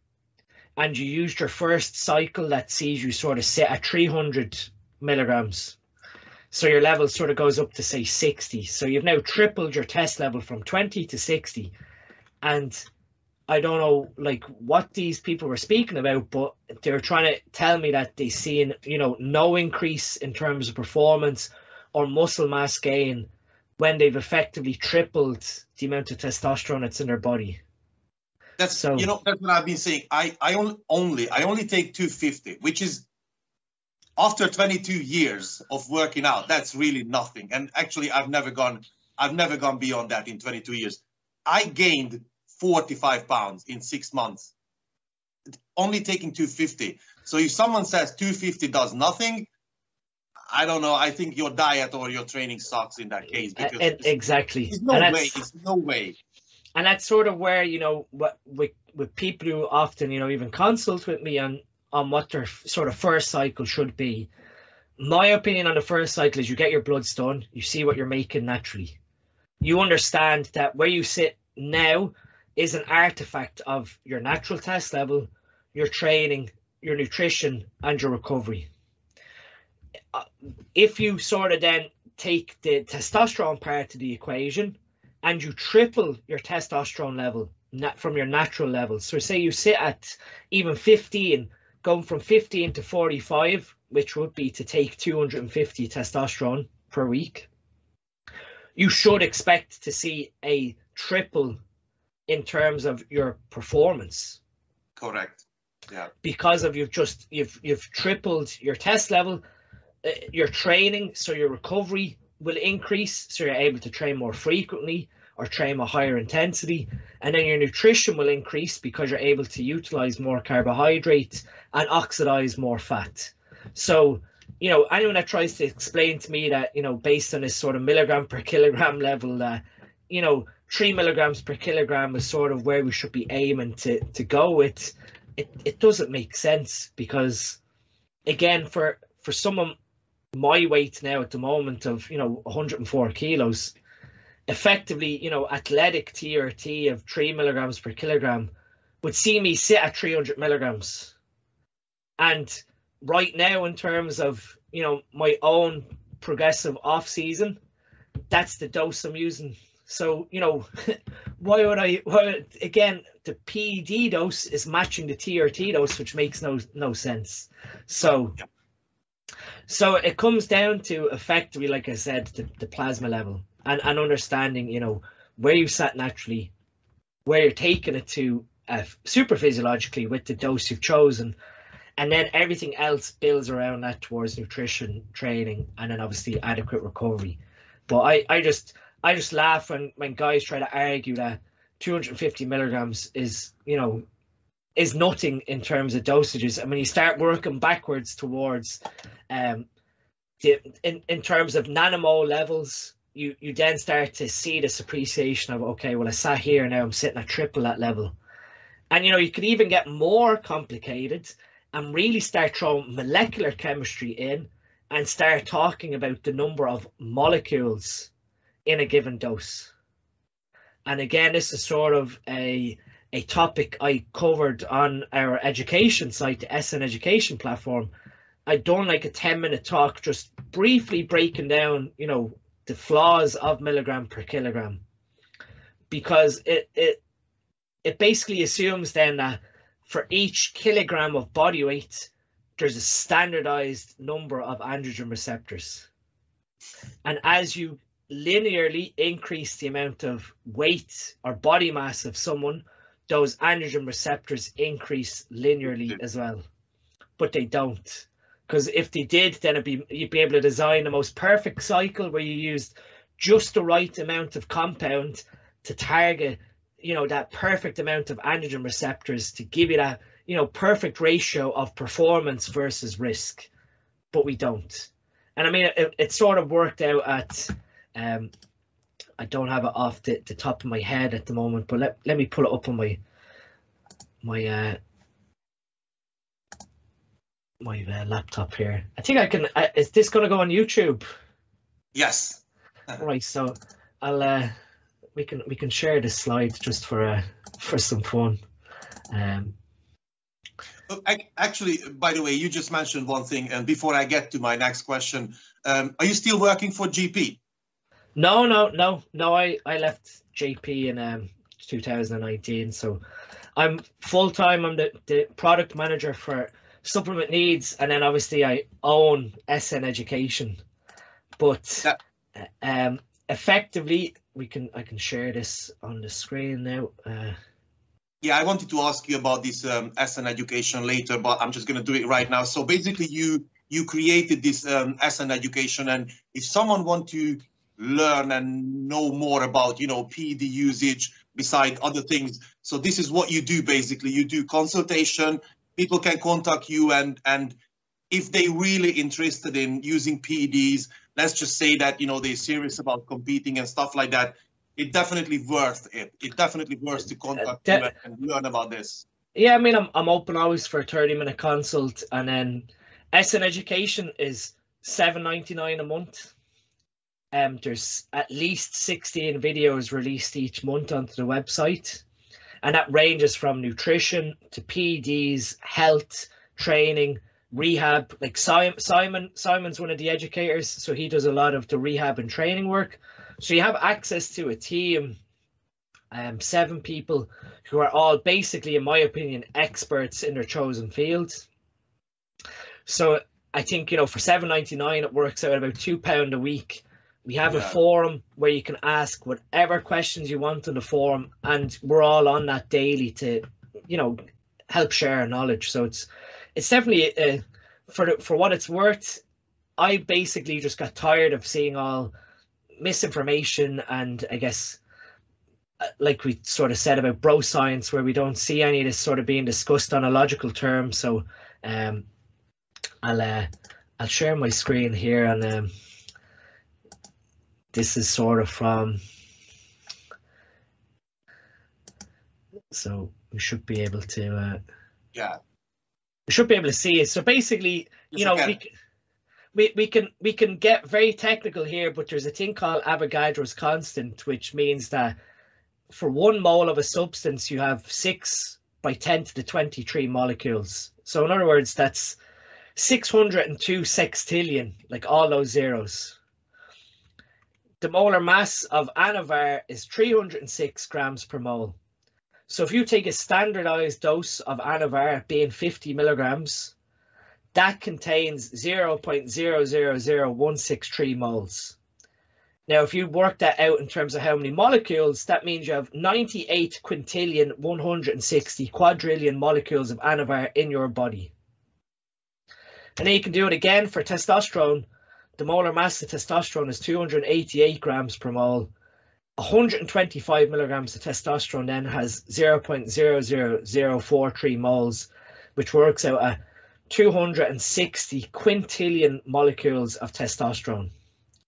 and you used your first cycle that sees you sort of sit at 300 milligrams. So your level sort of goes up to, say, 60. So you've now tripled your test level from 20 to 60. And I don't know, like, what these people were speaking about, but they were trying to tell me that they seen, you know, no increase in terms of performance or muscle mass gain when they've effectively tripled the amount of testosterone that's in their body. That's so, you know, that's what I've been saying. I only take 250, which is, after 22 years of working out, that's really nothing. And actually, I've never gone beyond that in 22 years. I gained 45 pounds in 6 months, only taking 250. So if someone says 250 does nothing, I don't know. I think your diet or your training sucks in that case. Because exactly. There's no way. It's no way. And that's sort of where, you know, with people who often, you know, even consult with me on what their sort of first cycle should be. My opinion on the first cycle is you get your bloods done. You see what you're making naturally. You understand that where you sit now is an artifact of your natural test level, your training, your nutrition, and your recovery. If you sort of then take the testosterone part of the equation and you triple your testosterone level from your natural level, so say you sit at even 15, going from 15 to 45, which would be to take 250 testosterone per week, you should expect to see a triple in terms of your performance. Correct. Yeah. Because of you've tripled your test level, your training, so your recovery will increase, so you're able to train more frequently or train a higher intensity, and then your nutrition will increase because you're able to utilize more carbohydrates and oxidize more fat. So, you know, anyone that tries to explain to me that, you know, based on this sort of milligram per kilogram level, that, you know, 3 milligrams per kilogram is sort of where we should be aiming to go with, it doesn't make sense. Because again, for someone my weight now at the moment of, you know, 104 kilos, effectively, you know, athletic TRT of 3 milligrams per kilogram would see me sit at 300 milligrams. And right now, in terms of, you know, my own progressive off season, that's the dose I'm using. So, you know, why would I, well, again, the PED dose is matching the TRT dose, which makes no sense. So, so it comes down to effectively, like I said, the plasma level and understanding, you know, where you sat naturally, where you're taking it to super physiologically with the dose you've chosen. And then everything else builds around that towards nutrition, training, and then obviously adequate recovery. But I just laugh when guys try to argue that 250 milligrams is, you know, is nothing in terms of dosages. And when you start working backwards towards in terms of nanomole levels, you then start to see this appreciation of, okay, well, I sat here, now I'm sitting at triple that level. And, you know, you could even get more complicated and really start throwing molecular chemistry in and start talking about the number of molecules in a given dose. And again, this is sort of a topic I covered on our education site, the SN Education platform. I'd done like a 10-minute talk just briefly breaking down, you know, the flaws of milligram per kilogram, because it basically assumes then that for each kilogram of body weight, there's a standardized number of androgen receptors. And as you linearly increase the amount of weight or body mass of someone, those androgen receptors increase linearly as well. But they don't. Because if they did, then you'd be able to design the most perfect cycle where you used just the right amount of compound to target, you know, that perfect amount of androgen receptors to give you that, you know, perfect ratio of performance versus risk. But we don't. And I mean, it sort of worked out at, I don't have it off the top of my head at the moment, but let me pull it up on my laptop here. I think I can. Is this going to go on YouTube? Yes. Right. So I'll we can share this slide just for some fun. Actually, by the way, you just mentioned one thing, and before I get to my next question, are you still working for GP? No. I left JP in 2019, so I'm full time. I'm the product manager for supplement needs, and then obviously I own SN Education. But effectively, I can share this on the screen now. Yeah, I wanted to ask you about this SN Education later, but I'm just going to do it right now. So basically, you created this SN Education, and if someone wants to learn and know more about, you know, PED usage beside other things, so this is what you do basically. You do consultation. People can contact you, and if they're really interested in using PEDs, let's just say that, you know, they're serious about competing and stuff like that, it's definitely worth it. It's definitely worth to contact you and learn about this. Yeah, I mean, I'm open always for a 30-minute consult, and then SN Education is $7.99 a month. There's at least 16 videos released each month onto the website, and that ranges from nutrition to PEDs, health, training, rehab. Like Simon's one of the educators, so he does a lot of the rehab and training work. So you have access to a team, 7 people who are all basically, in my opinion, experts in their chosen fields. So I think, you know, for $7.99, it works out about £2 a week. We have a forum where you can ask whatever questions you want on the forum, and we're all on that daily to, you know, help share our knowledge. So it's definitely for what it's worth. I basically just got tired of seeing all misinformation, and I guess, like we sort of said about bro science, where we don't see any of this sort of being discussed on a logical term. So I'll share my screen here, and this is sort of from, so we should be able to we should be able to see it. So basically, you know, we can get very technical here, but there's a thing called Avogadro's constant, which means that for 1 mole of a substance, you have 6 by 10 to the 23 molecules. So in other words, that's 602 sextillion, like all those zeros. the molar mass of Anavar is 306 grams per mole. So if you take a standardized dose of Anavar being 50 milligrams, that contains 0.000163 moles. Now, if you work that out in terms of how many molecules, that means you have 98 quintillion 160 quadrillion molecules of Anavar in your body. And then you can do it again for testosterone. The molar mass of testosterone is 288 grams per mole. 125 milligrams of testosterone then has 0.00043 moles, which works out at 260 quintillion molecules of testosterone.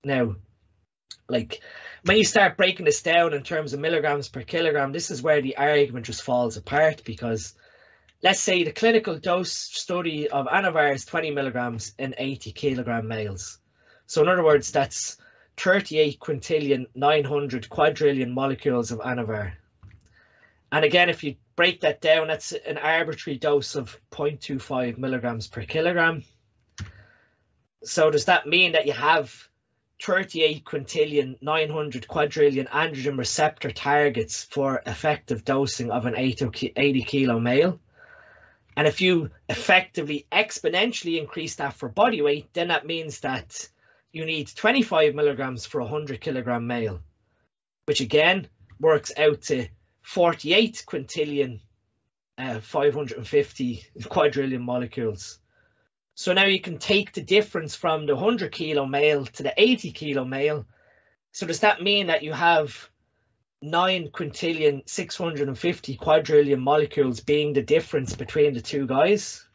Now, like, when you start breaking this down in terms of milligrams per kilogram, this is where the argument just falls apart, because let's say the clinical dose study of Anavar is 20 milligrams in 80 kilogram males. So in other words, that's 38 quintillion 900 quadrillion molecules of Anavar. And again, if you break that down, that's an arbitrary dose of 0.25 milligrams per kilogram. So does that mean that you have 38 quintillion 900 quadrillion androgen receptor targets for effective dosing of an 80 kilo male? And if you effectively exponentially increase that for body weight, then that means that you need 25 milligrams for a 100 kilogram male, which again works out to 48 quintillion 550 quadrillion molecules. So now you can take the difference from the 100 kilo male to the 80 kilo male. So does that mean that you have 9 quintillion 650 quadrillion molecules being the difference between the two guys?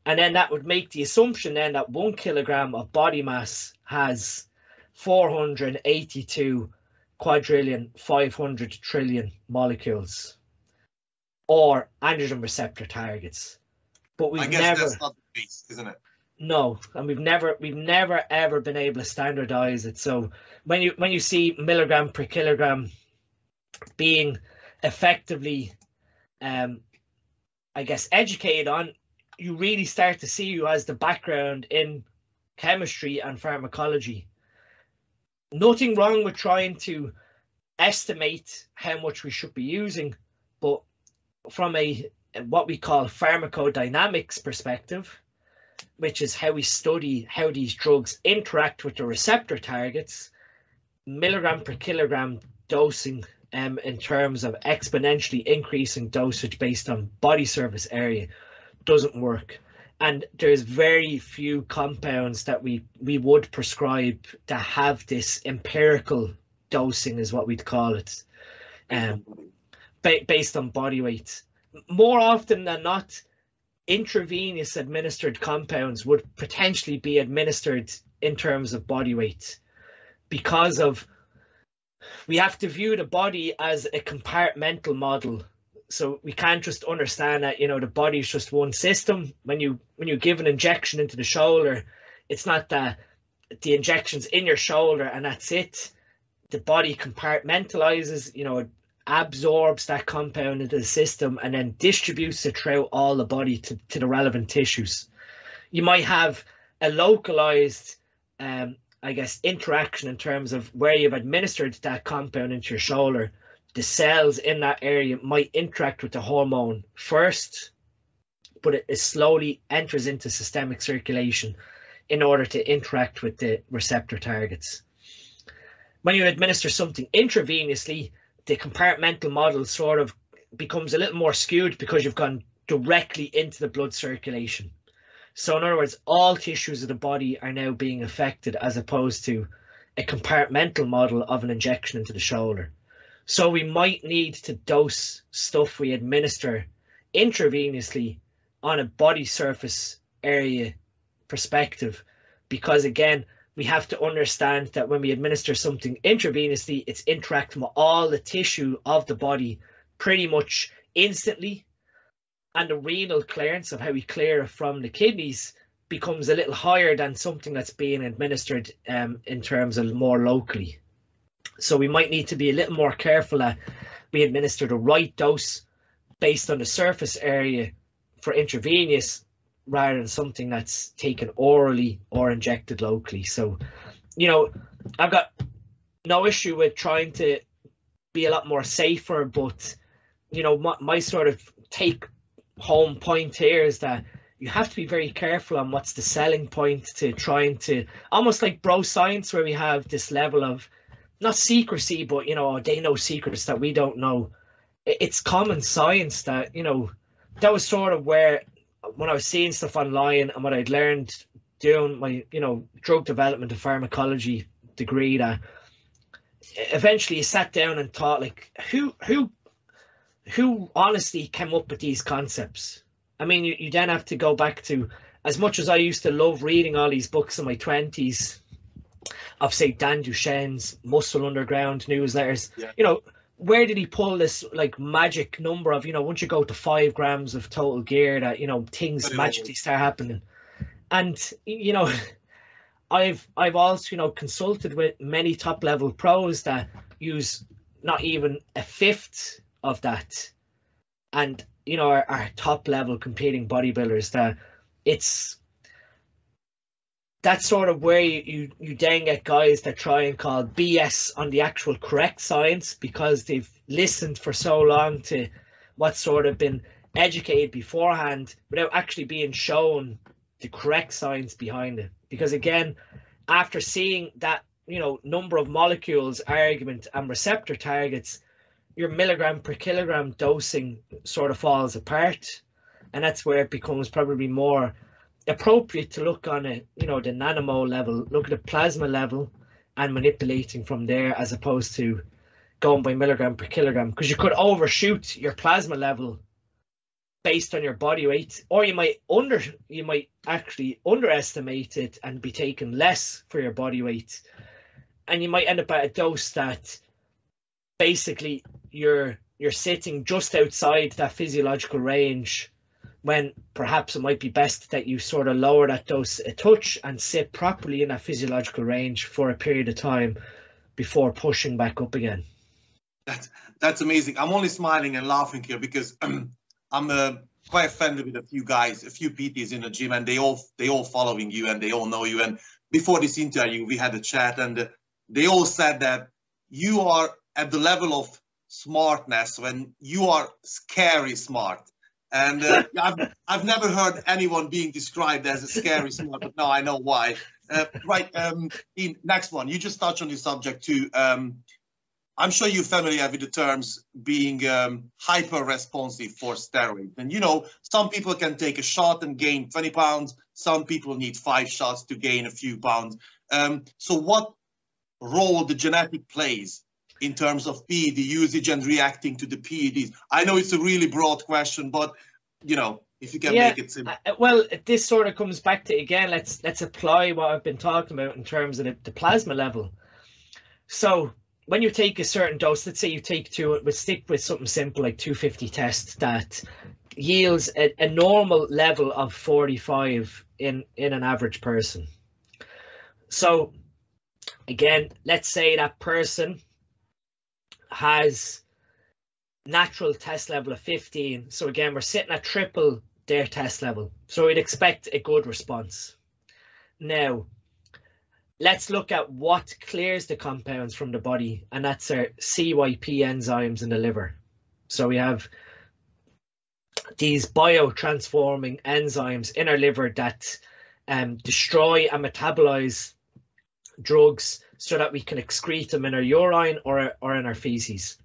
And then that would make the assumption then that 1 kilogram of body mass has 482 quadrillion 500 trillion molecules, or androgen receptor targets. But we've that's not the case, isn't it? No, and we've never ever been able to standardize it. So when you see milligram per kilogram being effectively I guess educated on, you really start to see who has the background in chemistry and pharmacology. Nothing wrong with trying to estimate how much we should be using, but from a what we call pharmacodynamics perspective, which is how we study how these drugs interact with the receptor targets, milligram per kilogram dosing in terms of exponentially increasing dosage based on body surface area doesn't work. And there's very few compounds that we would prescribe that have this empirical dosing, is what we'd call it, based on body weight. More often than not, intravenous administered compounds would potentially be administered in terms of body weight, because of we have to view the body as a compartmental model. So we can't just understand that, the body is just one system. When you give an injection into the shoulder, it's not that the injection's in your shoulder and that's it. The body compartmentalizes, it absorbs that compound into the system and then distributes it throughout all the body to the relevant tissues. You might have a localized, interaction in terms of where you've administered that compound into your shoulder. The cells in that area might interact with the hormone first, but it slowly enters into systemic circulation in order to interact with the receptor targets. When you administer something intravenously, the compartmental model sort of becomes a little more skewed because you've gone directly into the blood circulation. So in other words, all tissues of the body are now being affected, as opposed to a compartmental model of an injection into the shoulder. So we might need to dose stuff we administer intravenously on a body surface area perspective, because again, we have to understand that when we administer something intravenously, it's interacting with all the tissue of the body pretty much instantly, and the renal clearance of how we clear it from the kidneys becomes a little higher than something that's being administered in terms of more locally. So we might need to be a little more careful that we administer the right dose based on the surface area for intravenous, rather than something that's taken orally or injected locally. So, I've got no issue with trying to be a lot more safer, but you know, my sort of take home point here is that you have to be very careful on what's the selling point to trying to, almost like bro science, where we have this level of not secrecy, but you know, they know secrets that we don't know. It's common science that, you know, that was sort of where, when I was seeing stuff online and what I'd learned doing my, you know, drug development and pharmacology degree, that eventually you sat down and thought, like, who honestly came up with these concepts? I mean, you then have to go back to, as much as I used to love reading all these books in my 20s of, say, Dan Duchesne's Muscle Underground newsletters, yeah. You know, where did he pull this like magic number of, you know, once you go to 5 grams of total gear, that, you know, things magically start happening? And, you know, I've also, you know, consulted with many top level pros that use not even a fifth of that. And, you know, our top level competing bodybuilders, that that's sort of where you then get guys that try and call BS on the actual correct science, because they've listened for so long to what's sort of been educated beforehand without actually being shown the correct science behind it. Because again, after seeing that, you know, number of molecules argument and receptor targets, your milligram per kilogram dosing sort of falls apart. And that's where it becomes probably more appropriate to look on a, you know, the nanomole level, look at the plasma level and manipulating from there, as opposed to going by milligram per kilogram, because you could overshoot your plasma level based on your body weight, or you might actually underestimate it and be taking less for your body weight, and you might end up at a dose that basically you're sitting just outside that physiological range, when perhaps it might be best that you sort of lower that dose a touch and sit properly in that physiological range for a period of time before pushing back up again. That's amazing. I'm only smiling and laughing here because I'm quite offended with a few guys, a few PTs in the gym, and they all following you and they all know you. And before this interview, we had a chat, and they all said that you are at the level of smartness when you are scary smart. And I've never heard anyone being described as a scary smart, but now I know why. Right, Ian, next one. You just touched on this subject too. I'm sure you're familiar with the terms being hyper-responsive for steroids. And, you know, some people can take a shot and gain 20 pounds. Some people need 5 shots to gain a few pounds. So what role the genetic plays in terms of PED usage and reacting to the PEDs? I know it's a really broad question, but, you know, if you can make it simple. Well, this sort of comes back to, again, let's apply what I've been talking about in terms of the plasma level. So when you take a certain dose, let's say you take we'll stick with something simple like 250 test that yields a normal level of 45 in an average person. So again, let's say that person has natural test level of 15. So again, we're sitting at triple their test level. So we'd expect a good response. Now, let's look at what clears the compounds from the body, and that's our CYP enzymes in the liver. So we have these biotransforming enzymes in our liver that destroy and metabolize drugs so that we can excrete them in our urine or in our feces.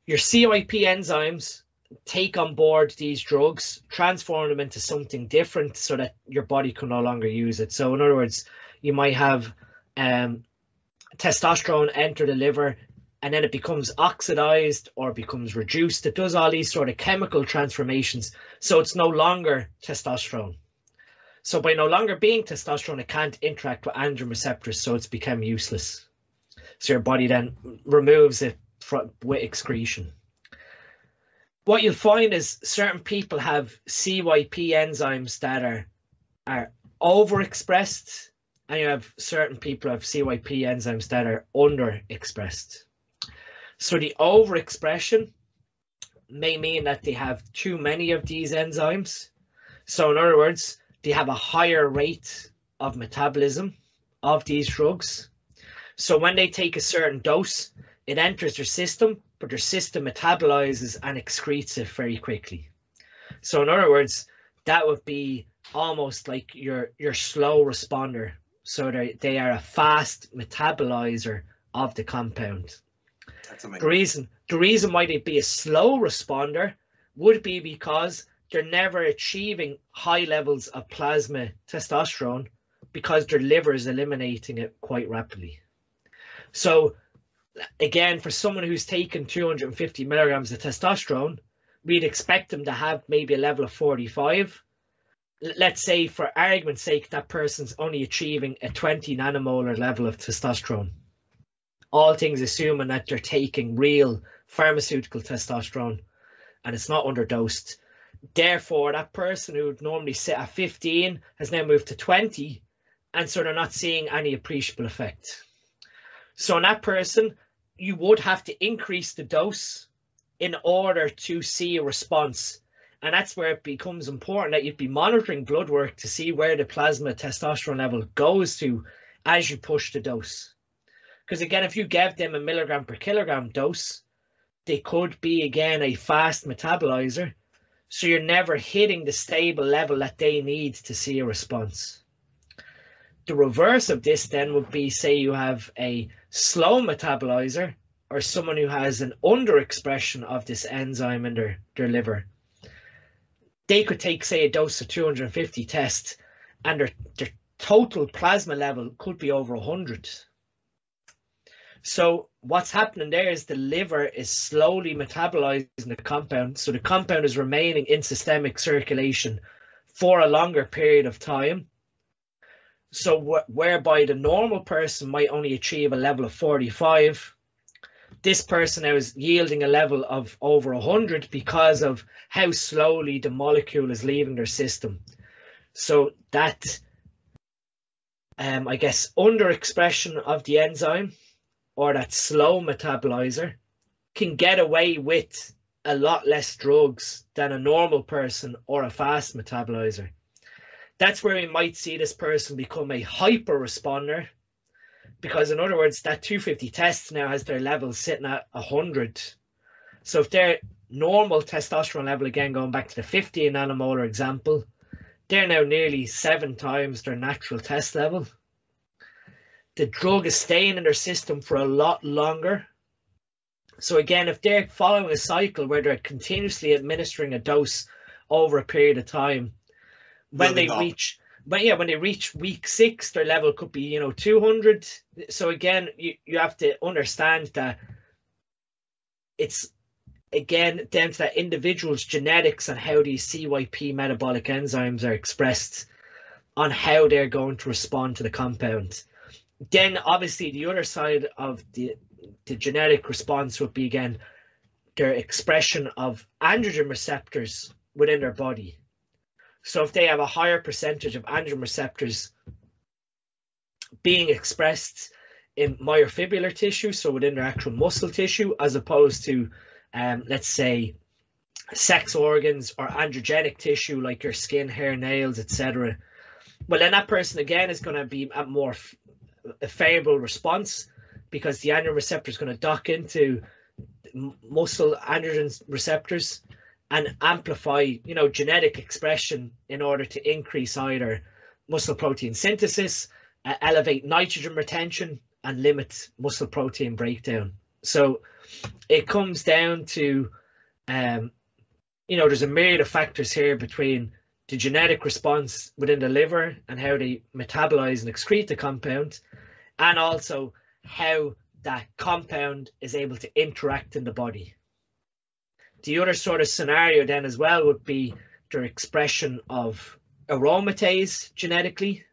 Your CYP enzymes take on board these drugs, transform them into something different so that your body can no longer use it. So in other words, you might have testosterone enter the liver, and then it becomes oxidized or becomes reduced. It does all these sort of chemical transformations, so it's no longer testosterone. So by no longer being testosterone, it can't interact with androgen receptors, so it's become useless. So your body then removes it with excretion. What you'll find is certain people have CYP enzymes that are overexpressed, and you have certain people who have CYP enzymes that are underexpressed. So the overexpression may mean that they have too many of these enzymes. So in other words, they have a higher rate of metabolism of these drugs. So when they take a certain dose, it enters their system, but their system metabolizes and excretes it very quickly. So in other words, that would be almost like your slow responder. So they are a fast metabolizer of the compound. That's amazing. The reason why they'd be a slow responder would be because they're never achieving high levels of plasma testosterone because their liver is eliminating it quite rapidly. So again, for someone who's taken 250 milligrams of testosterone, we'd expect them to have maybe a level of 45. Let's say, for argument's sake, that person's only achieving a 20 nanomolar level of testosterone. All things assuming that they're taking real pharmaceutical testosterone and it's not underdosed. Therefore, that person who would normally sit at 15 has now moved to 20, and so they're not seeing any appreciable effect. So in that person, you would have to increase the dose in order to see a response. And that's where it becomes important that you'd be monitoring blood work to see where the plasma testosterone level goes to as you push the dose. Because again, if you gave them a milligram per kilogram dose, they could be, again, a fast metabolizer. So you're never hitting the stable level that they need to see a response. The reverse of this then would be, say you have a slow metabolizer or someone who has an underexpression of this enzyme in their liver. They could take, say, a dose of 250 tests and their total plasma level could be over 100. So what's happening there is the liver is slowly metabolizing the compound. So the compound is remaining in systemic circulation for a longer period of time. So whereby the normal person might only achieve a level of 45, this person now is yielding a level of over 100 because of how slowly the molecule is leaving their system. So that, I guess, underexpression of the enzyme or that slow metabolizer can get away with a lot less drugs than a normal person or a fast metabolizer. That's where we might see this person become a hyper responder, because in other words, that 250 test now has their levels sitting at 100. So if their normal testosterone level, again going back to the 15 nanomolar example, they're now nearly 7 times their natural test level. The drug is staying in their system for a lot longer. So again, if they're following a cycle where they're continuously administering a dose over a period of time, when they reach week 6, their level could be 200. So again, you have to understand that it's again down to that individual's genetics and how these CYP metabolic enzymes are expressed on how they're going to respond to the compound. Then obviously the other side of the genetic response would be, again, their expression of androgen receptors within their body. So if they have a higher percentage of androgen receptors being expressed in myofibrillar tissue, so within their actual muscle tissue, as opposed to, let's say, sex organs or androgenic tissue like your skin, hair, nails, etc., well, then that person again is going to be a more favorable response, because the androgen receptor is going to dock into muscle androgen receptors and amplify, genetic expression in order to increase either muscle protein synthesis, elevate nitrogen retention, and limit muscle protein breakdown. So it comes down to, there's a myriad of factors here between the genetic response within the liver and how they metabolize and excrete the compound, and also how that compound is able to interact in the body. The other sort of scenario then as well would be their expression of aromatase genetically.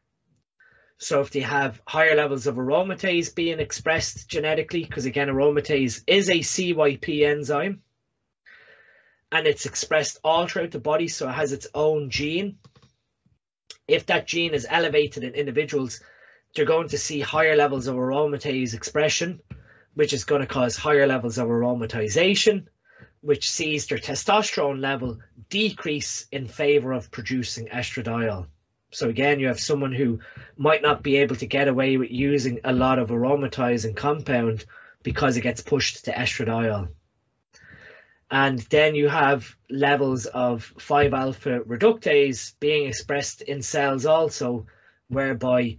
So if they have higher levels of aromatase being expressed genetically, because again, aromatase is a CYP enzyme, and it's expressed all throughout the body, so it has its own gene. If that gene is elevated in individuals, they're going to see higher levels of aromatase expression, which is going to cause higher levels of aromatization, which sees their testosterone level decrease in favor of producing estradiol. So again, you have someone who might not be able to get away with using a lot of aromatizing compound because it gets pushed to estradiol. And then you have levels of 5-alpha reductase being expressed in cells also, whereby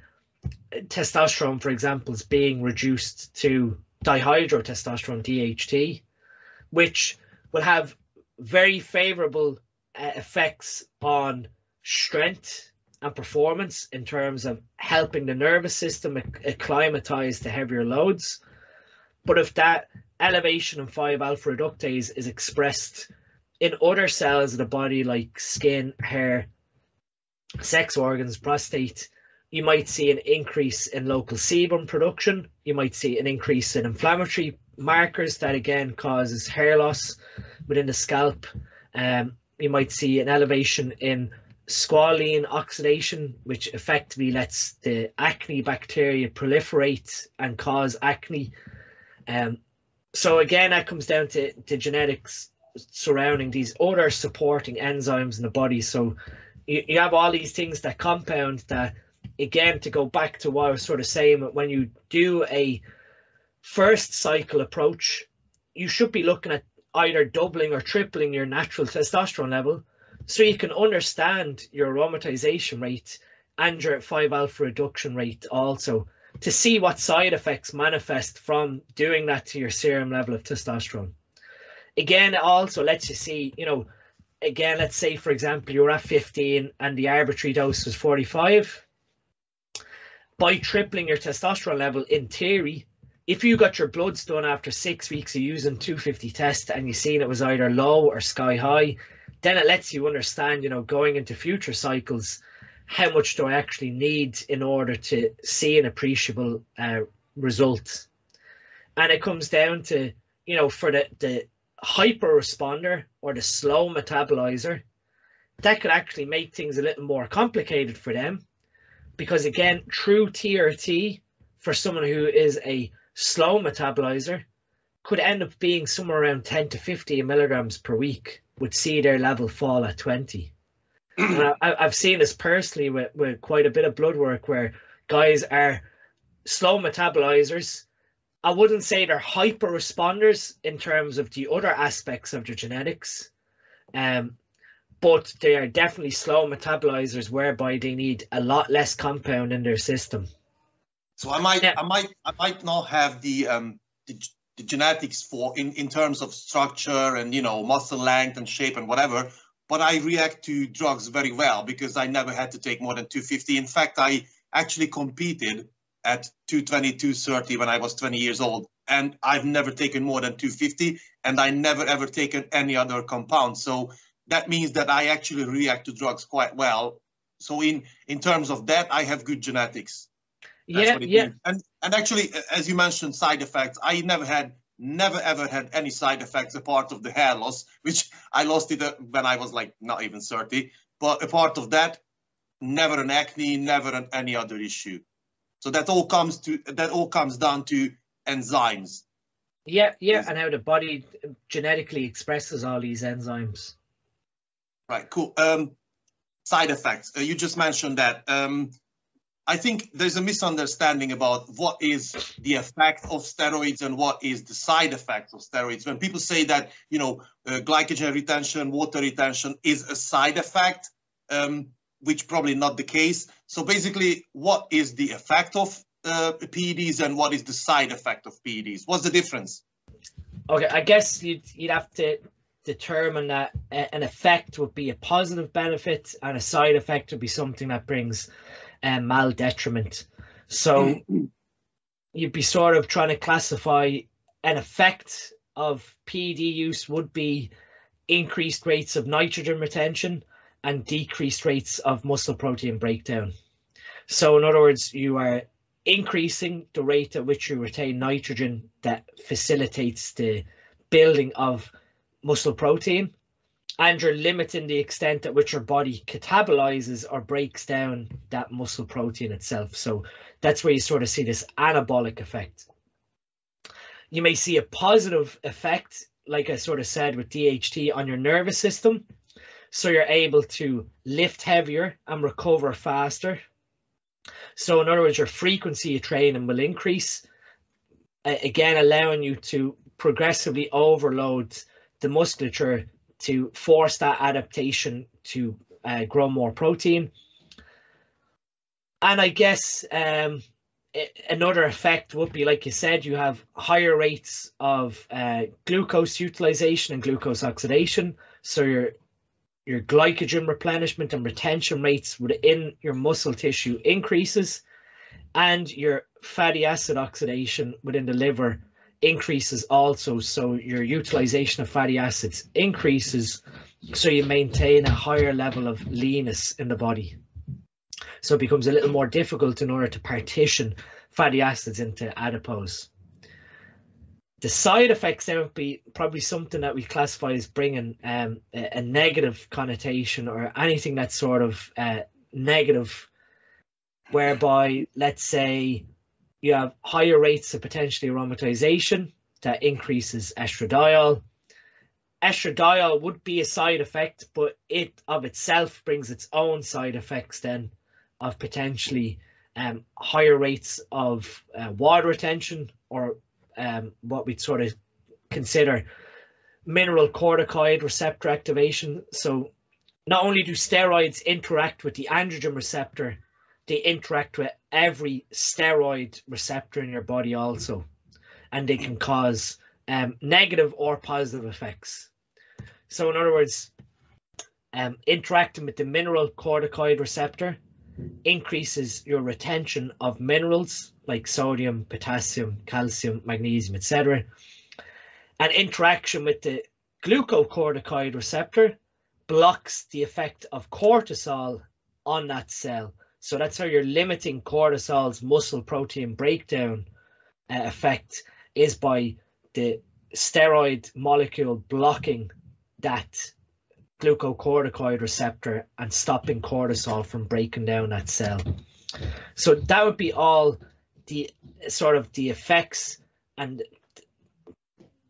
testosterone, for example, is being reduced to dihydrotestosterone, DHT, which will have very favorable effects on strength and performance in terms of helping the nervous system acclimatize to heavier loads. But if that elevation in 5-alpha reductase is expressed in other cells of the body like skin, hair, sex organs, prostate, you might see an increase in local sebum production. You might see an increase in inflammatory markers that again causes hair loss within the scalp. You might see an elevation in squalene oxidation, which effectively lets the acne bacteria proliferate and cause acne. So again, that comes down to genetics surrounding these other supporting enzymes in the body. So you have all these things that compound that, again, to go back to what I was sort of saying, when you do a first cycle approach, you should be looking at either doubling or tripling your natural testosterone level so you can understand your aromatization rate and your 5-alpha reduction rate also, to see what side effects manifest from doing that to your serum level of testosterone. Again, it also lets you see, again, let's say, for example, you're at 15 and the arbitrary dose was 45. By tripling your testosterone level, in theory, if you got your bloods done after 6 weeks of using 250 test and you seen it was either low or sky high, then it lets you understand, going into future cycles, how much do I actually need in order to see an appreciable result. And it comes down to, for the hyper responder or the slow metabolizer, that could actually make things a little more complicated for them, because again, true TRT for someone who is a slow metabolizer could end up being somewhere around 10 to 50 milligrams per week, would see their level fall at 20. And I've seen this personally with quite a bit of blood work where guys are slow metabolizers. I wouldn't say they're hyper responders in terms of the other aspects of their genetics, but they are definitely slow metabolizers whereby they need a lot less compound in their system. So I might not have the genetics for in terms of structure and muscle length and shape and whatever, but I react to drugs very well because I never had to take more than 250. In fact, I actually competed at 220, 230 when I was 20 years old, and I've never taken more than 250, and I never ever taken any other compound. So that means that I actually react to drugs quite well. So in terms of that, I have good genetics. That's yeah. And actually, as you mentioned, side effects, I never ever had any side effects apart of the hair loss, which I lost it when I was like not even 30. But apart of that, never an acne, never any other issue. So that all comes down to enzymes. Yeah, and how the body genetically expresses all these enzymes. Right, cool. Side effects. You just mentioned that. I think there's a misunderstanding about what is the effect of steroids and what is the side effect of steroids. When people say that, glycogen retention, water retention is a side effect, which probably not the case. So basically, what is the effect of PEDs and what is the side effect of PEDs? What's the difference? Okay, I guess you'd have to determine that an effect would be a positive benefit and a side effect would be something that brings mal detriment. So you'd be sort of trying to classify an effect of PED use would be increased rates of nitrogen retention and decreased rates of muscle protein breakdown. So in other words, you are increasing the rate at which you retain nitrogen that facilitates the building of muscle protein, and you're limiting the extent at which your body catabolizes or breaks down that muscle protein itself. So that's where you sort of see this anabolic effect. You may see a positive effect, like I sort of said with DHT, on your nervous system. so you're able to lift heavier and recover faster. So in other words, your frequency of training will increase, again allowing you to progressively overload the musculature to force that adaptation to grow more protein. And I guess another effect would be, like you said, you have higher rates of glucose utilization and glucose oxidation. So your glycogen replenishment and retention rates within your muscle tissue increases, and your fatty acid oxidation within the liver increases also. So your utilization of fatty acids increases, so you maintain a higher level of leanness in the body. So it becomes a little more difficult in order to partition fatty acids into adipose. The side effects then would be probably something that we classify as bringing a negative connotation, or anything that's sort of negative, whereby, let's say, you have higher rates of potentially aromatization that increases estradiol. Estradiol would be a side effect, but it of itself brings its own side effects then, of potentially higher rates of water retention, or what we'd sort of consider mineral corticoid receptor activation. So not only do steroids interact with the androgen receptor, they interact with every steroid receptor in your body also, and they can cause negative or positive effects. So in other words, interacting with the mineral corticoid receptor increases your retention of minerals like sodium, potassium, calcium, magnesium, etc. And interaction with the glucocorticoid receptor blocks the effect of cortisol on that cell. So that's how you're limiting cortisol's muscle protein breakdown effect, is by the steroid molecule blocking that glucocorticoid receptor and stopping cortisol from breaking down that cell. So that would be all the sort of the effects, and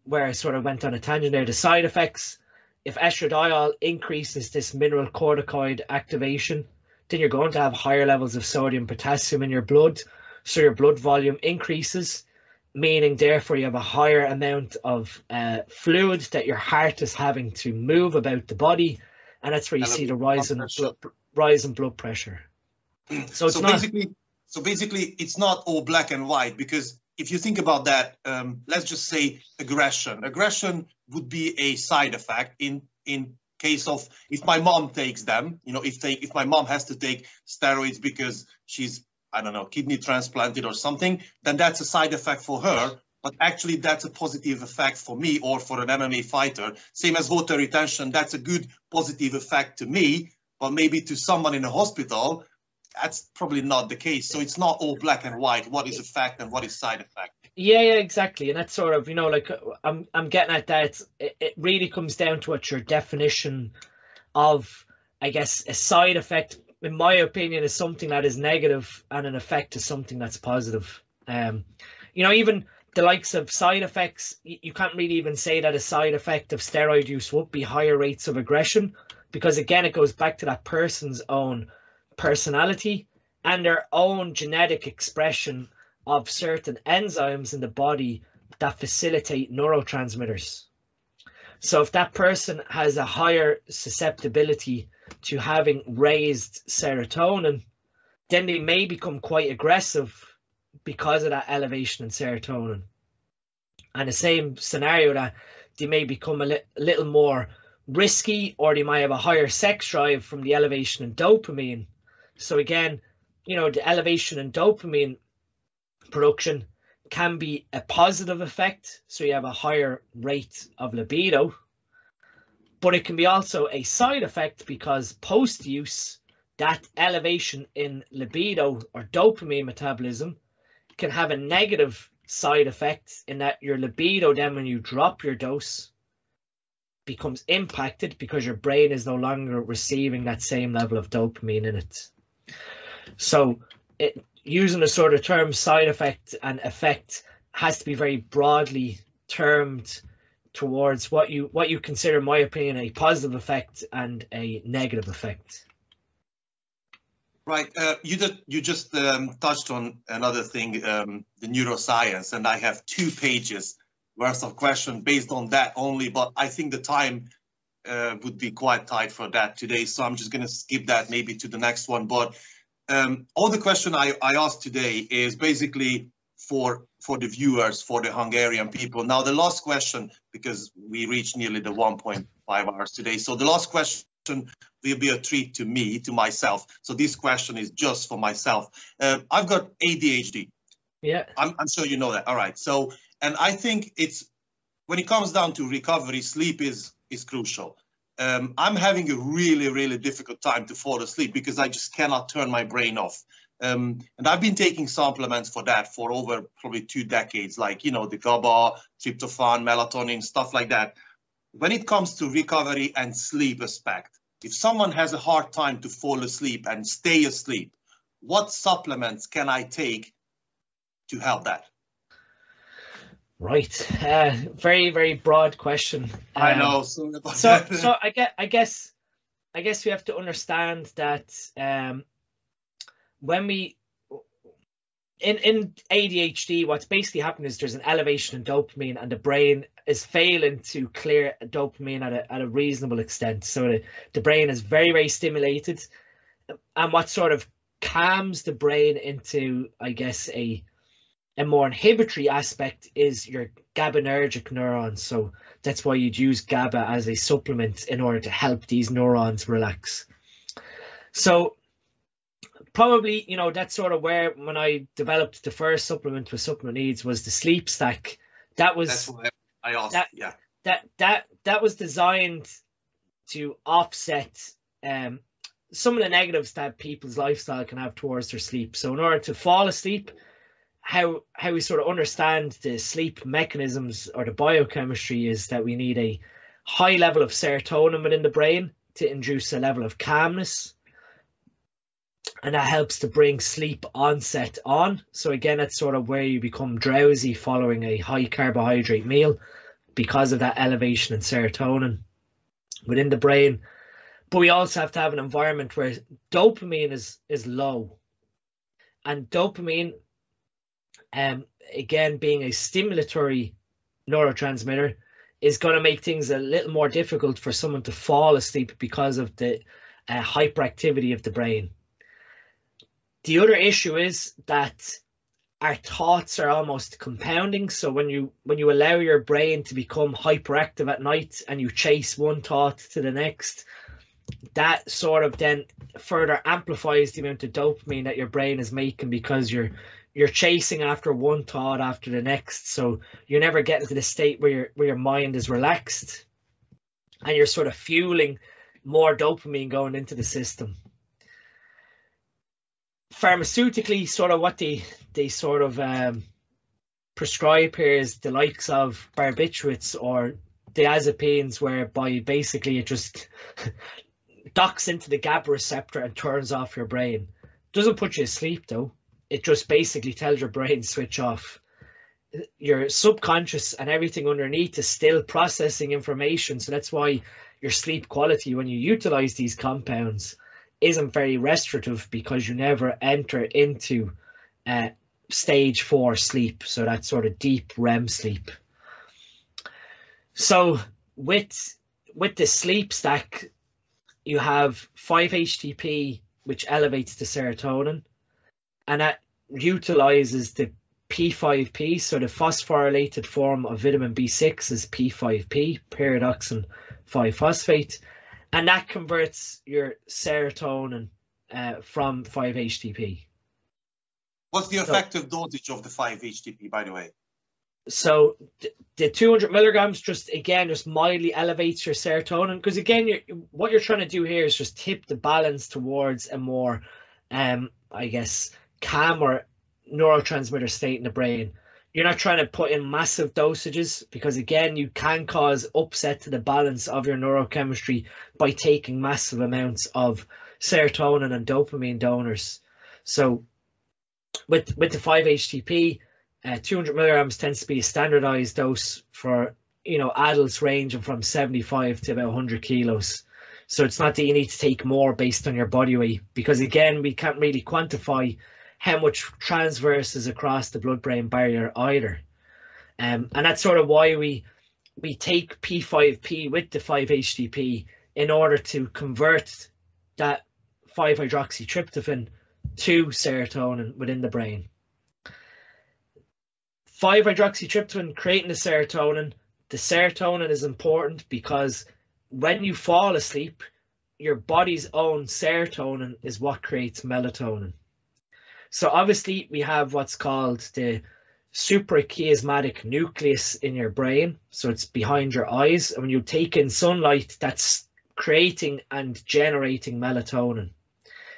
where I sort of went on a tangent there, the side effects. If estradiol increases this mineral corticoid activation, then you're going to have higher levels of sodium, potassium in your blood. So your blood volume increases, meaning therefore you have a higher amount of fluid that your heart is having to move about the body, and that's where you see the rise in blood pressure. So basically it's not all black and white, because if you think about that, let's just say aggression would be a side effect in case of, if my mom takes them, if my mom has to take steroids because she's, I don't know, kidney transplanted or something, then that's a side effect for her. But actually that's a positive effect for me, or for an MMA fighter. Same as water retention, that's a good positive effect to me, but maybe to someone in a hospital, that's probably not the case. So it's not all black and white, what is effect and what is side effect. Yeah, exactly. And that's sort of, like I'm getting at that. It really comes down to what your definition of, I guess, a side effect, in my opinion, is something that is negative, and an effect is something that's positive. Even the likes of side effects, you can't really even say that a side effect of steroid use would be higher rates of aggression, because again, it goes back to that person's own personality and their own genetic expression of certain enzymes in the body that facilitate neurotransmitters. So if that person has a higher susceptibility to having raised serotonin, then they may become quite aggressive because of that elevation in serotonin. And the same scenario, that they may become a little more risky, or they might have a higher sex drive from the elevation in dopamine. So again, the elevation in dopamine production can be a positive effect, so you have a higher rate of libido, but it can be also a side effect, because post-use, that elevation in libido or dopamine metabolism can have a negative side effect, in that your libido then, when you drop your dose, becomes impacted because your brain is no longer receiving that same level of dopamine in it. So using the sort of term side effect and effect has to be very broadly termed towards what you consider, in my opinion, a positive effect and a negative effect. Right. You just touched on another thing, the neuroscience, and I have 2 pages worth of questions based on that only, but I think the time would be quite tight for that today, so I'm just going to skip that maybe to the next one. But all the question I asked today is basically for the viewers, for the Hungarian people. Now, the last question, because we reached nearly the 1.5 hours today, so the last question will be a treat to me, to myself. So this question is just for myself. I've got ADHD. Yeah. I'm sure you know that. All right. So, and I think it's, when it comes down to recovery, sleep is crucial. I'm having a really, really difficult time to fall asleep because I just cannot turn my brain off. And I've been taking supplements for that for over probably 2 decades, like, you know, the GABA, tryptophan, melatonin, stuff like that. When it comes to recovery and sleep aspect, if someone has a hard time to fall asleep and stay asleep, what supplements can I take to help that? Right. Very, very broad question. I know. So I guess we have to understand that when we in ADHD, what's basically happening is there's an elevation in dopamine, and the brain is failing to clear dopamine at a reasonable extent. So the brain is very, very stimulated, and what sort of calms the brain into, I guess, a more inhibitory aspect is your GABAergic neurons. So that's why you'd use GABA as a supplement in order to help these neurons relax. So probably, you know, that's sort of where, when I developed the first supplement with Supplement Needs, was the sleep stack. That's what I asked. That was designed to offset some of the negatives that people's lifestyle can have towards their sleep. So in order to fall asleep, how we sort of understand the sleep mechanisms or the biochemistry is that we need a high level of serotonin within the brain to induce a level of calmness, and that helps to bring sleep onset on. So again, that's sort of where you become drowsy following a high carbohydrate meal because of that elevation in serotonin within the brain. But we also have to have an environment where dopamine is low, and dopamine, again, being a stimulatory neurotransmitter, is going to make things a little more difficult for someone to fall asleep because of the hyperactivity of the brain. The other issue is that our thoughts are almost compounding. So when you allow your brain to become hyperactive at night and you chase one thought to the next, that sort of then further amplifies the amount of dopamine that your brain is making, because you're chasing after one thought after the next. So you're never getting to the state where your mind is relaxed, and you're sort of fueling more dopamine going into the system. Pharmaceutically, sort of what they sort of prescribe here is the likes of barbiturates or diazepines, whereby basically it just docks into the GABA receptor and turns off your brain. Doesn't put you to sleep though. It just basically tells your brain switch off. Your subconscious and everything underneath is still processing information. So that's why your sleep quality, when you utilize these compounds, isn't very restorative, because you never enter into stage 4 sleep. So that sort of deep REM sleep. So with the sleep stack, you have 5-HTP, which elevates the serotonin, and that utilizes the P5P, so the phosphorylated form of vitamin B6 is P5P, pyridoxine 5-phosphate, and that converts your serotonin from 5-HTP. What's the effective dosage of the 5-HTP, by the way? So the 200 milligrams just mildly elevates your serotonin, because again, what you're trying to do here is just tip the balance towards a more, I guess, calmer neurotransmitter state in the brain. You're not trying to put in massive dosages, because again, you can cause upset to the balance of your neurochemistry by taking massive amounts of serotonin and dopamine donors. So with the 5-HTP, 200 milligrams tends to be a standardized dose for adults ranging from 75 to about 100 kilos. So it's not that you need to take more based on your body weight, because again, we can't really quantify how much transverses across the blood-brain barrier either. And that's sort of why we take P5P with the 5-HTP in order to convert that 5-hydroxytryptophan to serotonin within the brain. 5-hydroxytryptophan creating the serotonin is important because when you fall asleep, your body's own serotonin is what creates melatonin. So obviously we have what's called the suprachiasmatic nucleus in your brain. So it's behind your eyes. And when you take in sunlight, that's creating and generating melatonin.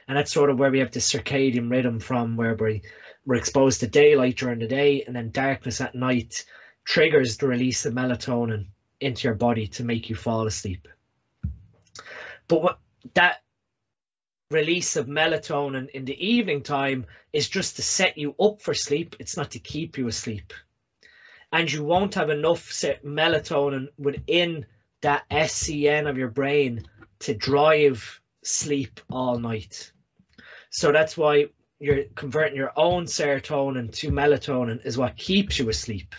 And that's sort of where we have the circadian rhythm from, where we're exposed to daylight during the day, and then darkness at night triggers the release of melatonin into your body to make you fall asleep. But that release of melatonin in the evening time is just to set you up for sleep. It's not to keep you asleep. And you won't have enough melatonin within that SCN of your brain to drive sleep all night. So that's why you're converting your own serotonin to melatonin is what keeps you asleep.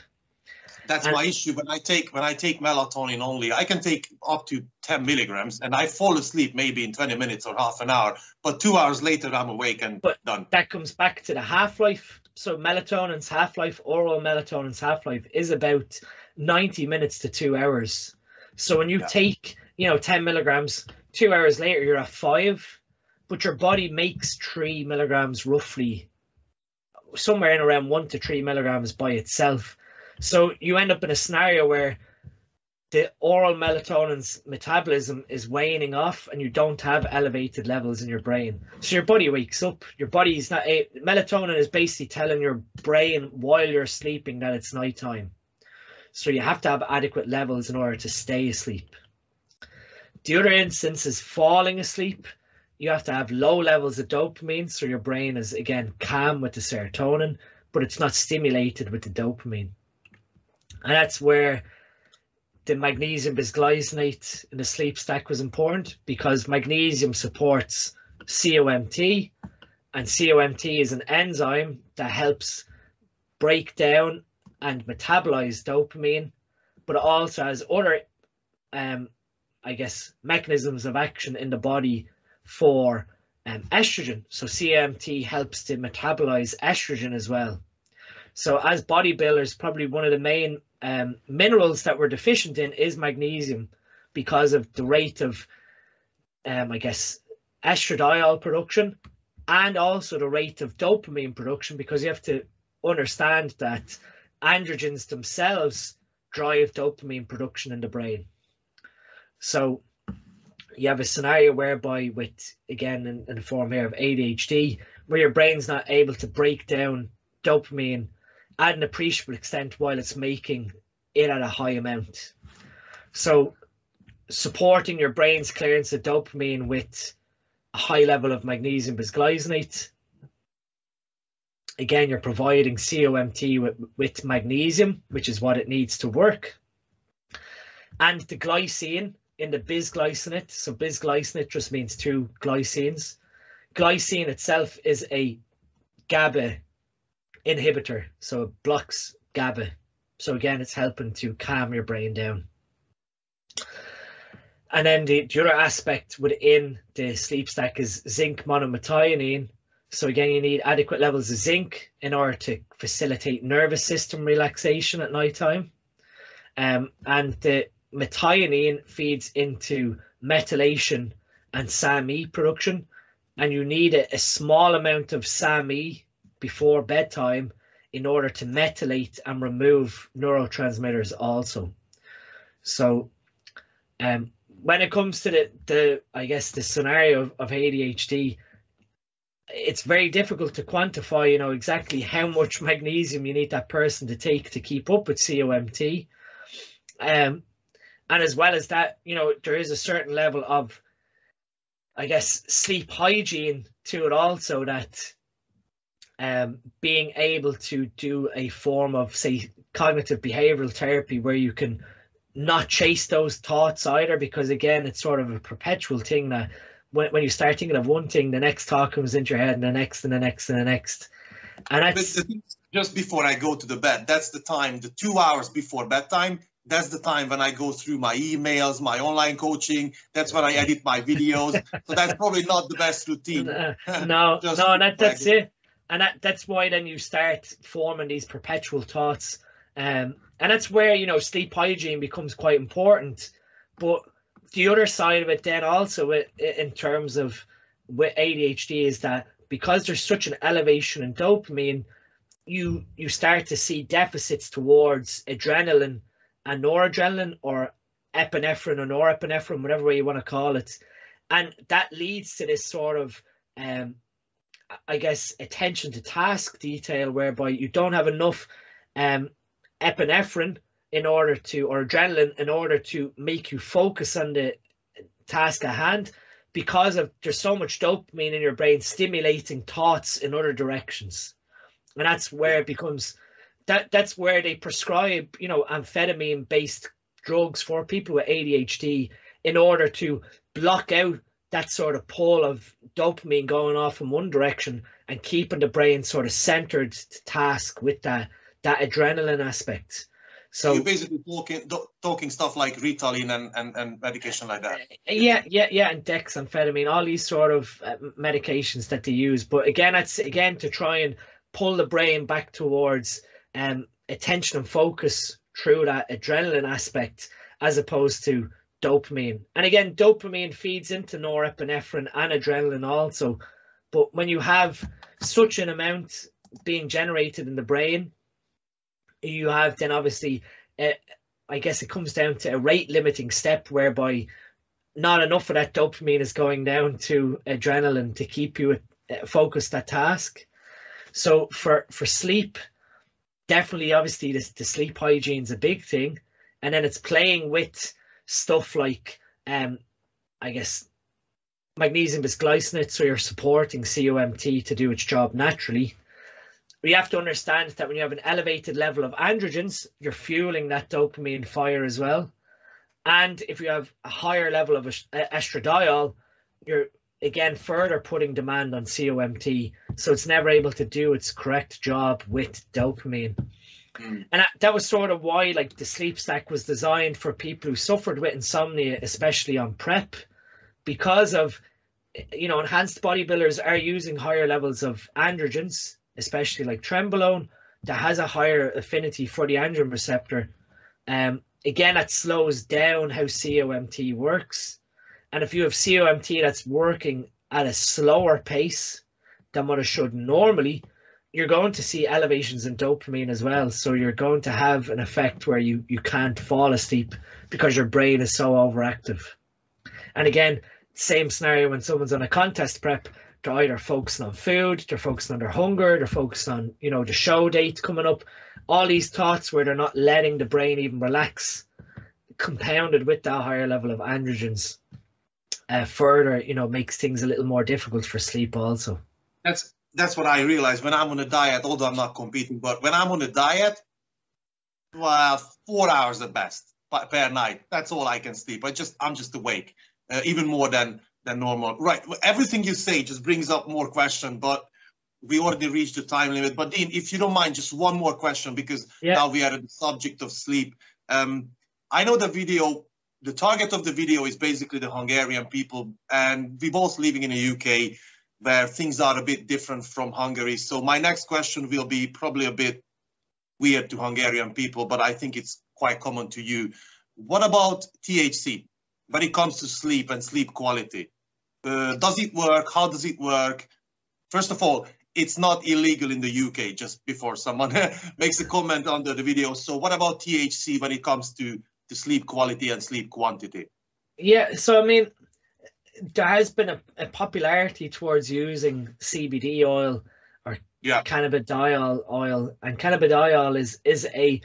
That's my issue. When I take melatonin only, I can take up to 10 milligrams and I fall asleep maybe in 20 minutes or half an hour, but 2 hours later I'm awake and done. That comes back to the half-life. So melatonin's half-life, oral melatonin's half-life is about 90 minutes to 2 hours. So when you take, 10 milligrams, 2 hours later you're at 5, but your body makes 3 milligrams roughly, somewhere in around 1 to 3 milligrams by itself. So you end up in a scenario where the oral melatonin's metabolism is waning off and you don't have elevated levels in your brain. So your body wakes up. Your body's not melatonin is basically telling your brain while you're sleeping that it's nighttime. So you have to have adequate levels in order to stay asleep. The other instance is falling asleep. You have to have low levels of dopamine. So your brain is, again, calm with the serotonin, but it's not stimulated with the dopamine. And that's where the magnesium bisglycinate in the sleep stack was important, because magnesium supports COMT, and COMT is an enzyme that helps break down and metabolize dopamine, but it also has other, mechanisms of action in the body for estrogen. So COMT helps to metabolize estrogen as well. So as bodybuilders, probably one of the main minerals that we're deficient in is magnesium, because of the rate of, estradiol production, and also the rate of dopamine production, because you have to understand that androgens themselves drive dopamine production in the brain. So you have a scenario whereby with, again, in the form here of ADHD, where your brain's not able to break down dopamine at an appreciable extent while it's making it at a high amount. So supporting your brain's clearance of dopamine with a high level of magnesium bisglycinate, again, you're providing COMT with magnesium, which is what it needs to work. And the glycine in the bisglycinate, so bisglycinate just means 2 glycines. Glycine itself is a GABA inhibitor, so it blocks GABA. So again, it's helping to calm your brain down. And then the other aspect within the sleep stack is zinc monomethionine. So again, you need adequate levels of zinc in order to facilitate nervous system relaxation at nighttime. And the methionine feeds into methylation and SAMe production, and you need a small amount of SAMe before bedtime in order to methylate and remove neurotransmitters also. So when it comes to the scenario of ADHD, it's very difficult to quantify, exactly how much magnesium you need that person to take to keep up with COMT. And as well as that, there is a certain level of, sleep hygiene to it also, that being able to do a form of, say, cognitive behavioral therapy where you can not chase those thoughts either, because again, it's sort of a perpetual thing that when you start thinking of one thing, the next thought comes into your head, and the next and the next and the next. And that's just before I go to the bed, that's the time, the 2 hours before bedtime, that's the time when I go through my emails, my online coaching. That's when I edit my videos. So that's probably not the best routine. No, that's it. And that's why then you start forming these perpetual thoughts. And that's where, you know, sleep hygiene becomes quite important. But the other side of it then also in terms of with ADHD is that because there's such an elevation in dopamine, you start to see deficits towards adrenaline and noradrenaline, or epinephrine or norepinephrine, whatever way you want to call it. And that leads to this sort of, I guess, attention to task detail, whereby you don't have enough epinephrine or adrenaline in order to make you focus on the task at hand, because there's so much dopamine in your brain stimulating thoughts in other directions. And that's where it becomes, that's where they prescribe, you know, amphetamine-based drugs for people with ADHD in order to block out that sort of pull of dopamine going off in one direction and keeping the brain sort of centered to task with that adrenaline aspect. So you're basically talking stuff like Ritalin and medication like that. Yeah, and dexamphetamine, all these sort of medications that they use. But again, it's to try and pull the brain back towards attention and focus through that adrenaline aspect, as opposed to dopamine. And again, dopamine feeds into norepinephrine and adrenaline also. But when you have such an amount being generated in the brain, you have then obviously, I guess it comes down to a rate limiting step whereby not enough of that dopamine is going down to adrenaline to keep you focused at task. So for sleep, definitely, obviously, the sleep hygiene is a big thing. And then it's playing with stuff like, I guess, magnesium bisglycinate, so you're supporting COMT to do its job naturally. We have to understand that when you have an elevated level of androgens, you're fueling that dopamine fire as well. And if you have a higher level of estradiol, you're again further putting demand on COMT, so it's never able to do its correct job with dopamine. And that was sort of why, like, the sleep stack was designed for people who suffered with insomnia, especially on prep, because of, you know, enhanced bodybuilders are using higher levels of androgens, especially like trenbolone, that has a higher affinity for the androgen receptor. Again, that slows down how COMT works. And if you have COMT that's working at a slower pace than what it should normally, you're going to see elevations in dopamine as well. So you're going to have an effect where you can't fall asleep because your brain is so overactive. And again, same scenario when someone's on a contest prep, they're either focusing on food, they're focusing on their hunger, they're focused on, you know, the show date coming up, all these thoughts where they're not letting the brain even relax, compounded with that higher level of androgens, further, you know, makes things a little more difficult for sleep also. That's what I realized when I'm on a diet, although I'm not competing, but when I'm on a diet, well, 4 hours at best per night. That's all I can sleep. I'm just awake, even more than normal. Right. Everything you say just brings up more questions, but we already reached the time limit. But Dean, if you don't mind, just one more question, because now we are at the subject of sleep. I know the target of the video is basically the Hungarian people, and we're both living in the UK where things are a bit different from Hungary. So my next question will be probably a bit weird to Hungarian people, but I think it's quite common to you. What about THC when it comes to sleep and sleep quality? Does it work? How does it work? First of all, it's not illegal in the UK, just before someone makes a comment under the video. So what about THC when it comes to sleep quality and sleep quantity? Yeah, so I mean, there has been a popularity towards using CBD oil or cannabidiol oil, and cannabidiol is a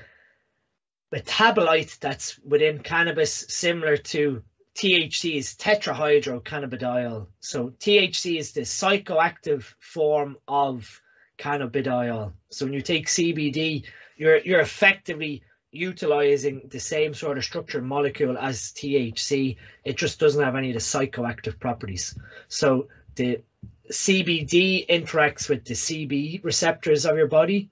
metabolite that's within cannabis, similar to THC's tetrahydrocannabidiol. So THC is the psychoactive form of cannabidiol. So when you take CBD, you're effectively, utilizing the same sort of structured molecule as THC. It just doesn't have any of the psychoactive properties. So the CBD interacts with the CB receptors of your body.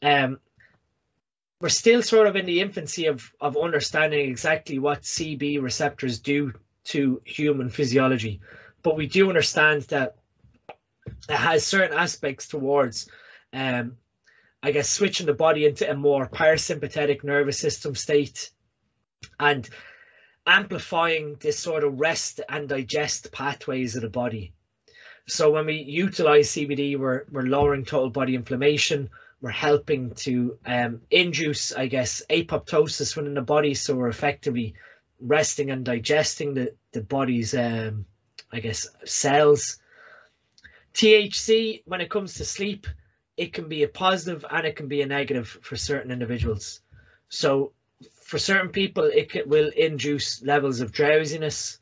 We're still sort of in the infancy of understanding exactly what CB receptors do to human physiology, but we do understand that it has certain aspects towards, I guess, switching the body into a more parasympathetic nervous system state and amplifying this sort of rest and digest pathways of the body. So when we utilize CBD, we're lowering total body inflammation. We're helping to induce, I guess, apoptosis within the body. So we're effectively resting and digesting the body's, I guess, cells. THC, when it comes to sleep, it can be a positive and it can be a negative for certain individuals. So for certain people, it will induce levels of drowsiness,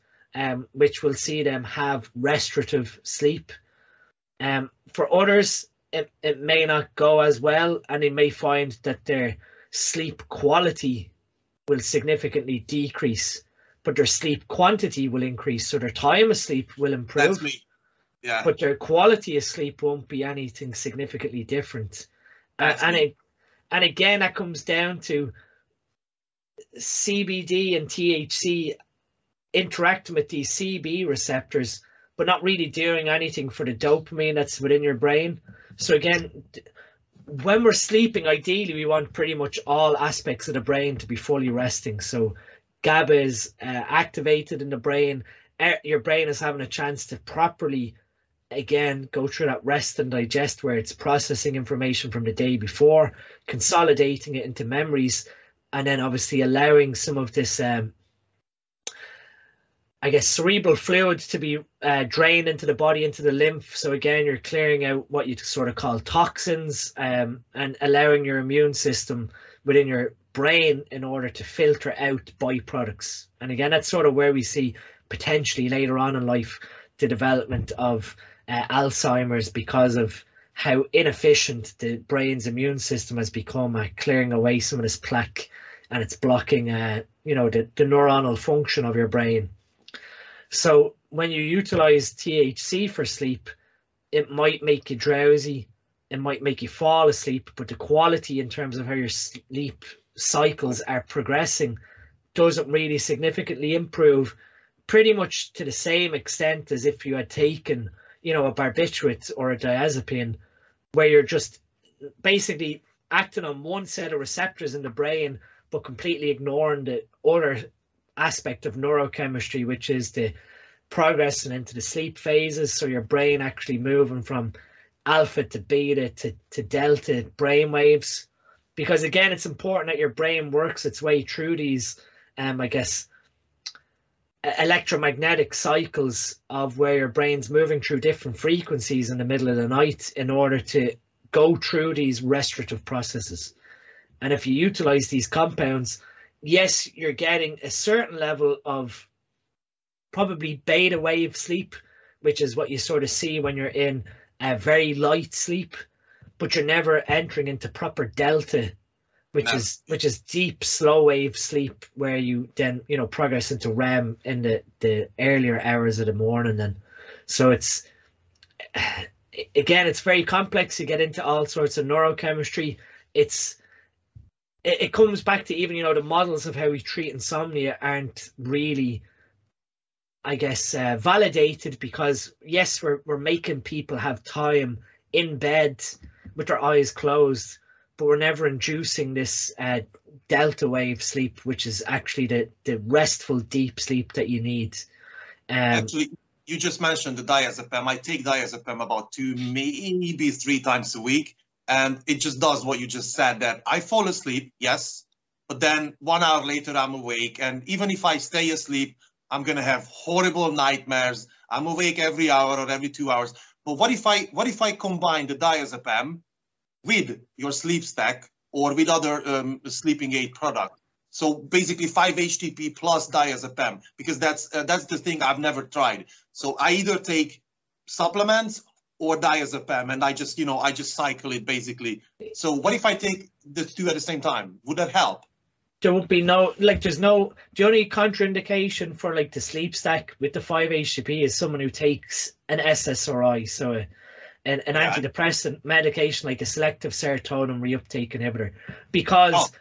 which will see them have restorative sleep. For others, it may not go as well, and they may find that their sleep quality will significantly decrease, but their sleep quantity will increase. So their time of sleep will improve. That's me. Yeah. But their quality of sleep won't be anything significantly different. And again, that comes down to CBD and THC interacting with these CB receptors, but not really doing anything for the dopamine that's within your brain. So again, when we're sleeping, ideally we want pretty much all aspects of the brain to be fully resting. So GABA is activated in the brain. Your brain is having a chance to properly, again, go through that rest and digest, where it's processing information from the day before, consolidating it into memories, and then obviously allowing some of this I guess, cerebral fluid to be drained into the body, into the lymph. So again, you're clearing out what you sort of call toxins, and allowing your immune system within your brain in order to filter out byproducts. And again, that's sort of where we see potentially later on in life the development of Alzheimer's, because of how inefficient the brain's immune system has become at clearing away some of this plaque, and it's blocking the neuronal function of your brain. So when you utilize THC for sleep, it might make you drowsy, it might make you fall asleep, but the quality in terms of how your sleep cycles are progressing doesn't really significantly improve, pretty much to the same extent as if you had taken, a barbiturate or a diazepam, where you're just basically acting on one set of receptors in the brain, but completely ignoring the other aspect of neurochemistry, which is the progressing into the sleep phases. So your brain actually moving from alpha to beta to delta brain waves, because again, it's important that your brain works its way through these I guess electromagnetic cycles of where your brain's moving through different frequencies in the middle of the night in order to go through these restorative processes. And if you utilize these compounds, yes, you're getting a certain level of probably beta wave sleep, which is what you sort of see when you're in a very light sleep, but you're never entering into proper delta, which is deep slow wave sleep, where you then progress into REM in the earlier hours of the morning. Then, so it's very complex. You get into all sorts of neurochemistry. It comes back to even the models of how we treat insomnia aren't really, I guess, validated, because yes, we're making people have time in bed with their eyes closed, but we're never inducing this delta wave sleep, which is actually the restful deep sleep that you need. Actually, you just mentioned the diazepam. I take diazepam about 2, maybe 3 times a week, and it just does what you just said, that I fall asleep, yes, but then 1 hour later I'm awake, and even if I stay asleep, I'm gonna have horrible nightmares. I'm awake every hour or every 2 hours. But what if I combine the diazepam with your sleep stack or with other sleeping aid product? So basically 5-HTP plus diazepam, because that's the thing I've never tried. So I either take supplements or diazepam, and I just cycle it basically. So what if I take the 2 at the same time? Would that help? there won't be no, like, there's no, the only contraindication for like the sleep stack with the 5-HTP is someone who takes an SSRI, so an antidepressant medication like a selective serotonin reuptake inhibitor, because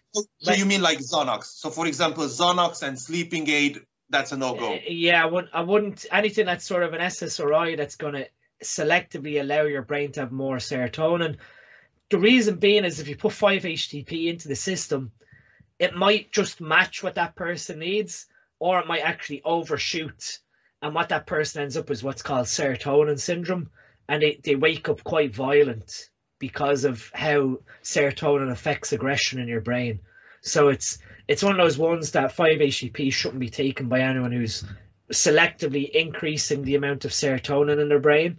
so you mean like Xanax? So for example, Xanax and sleeping aid, that's a no-go. Yeah, I wouldn't anything that's sort of an SSRI that's going to selectively allow your brain to have more serotonin. The reason being is if you put 5-HTP into the system, it might just match what that person needs, or it might actually overshoot, and what that person ends up is what's called serotonin syndrome, and they wake up quite violent because of how serotonin affects aggression in your brain. So it's one of those ones that 5-HTP shouldn't be taken by anyone who's selectively increasing the amount of serotonin in their brain.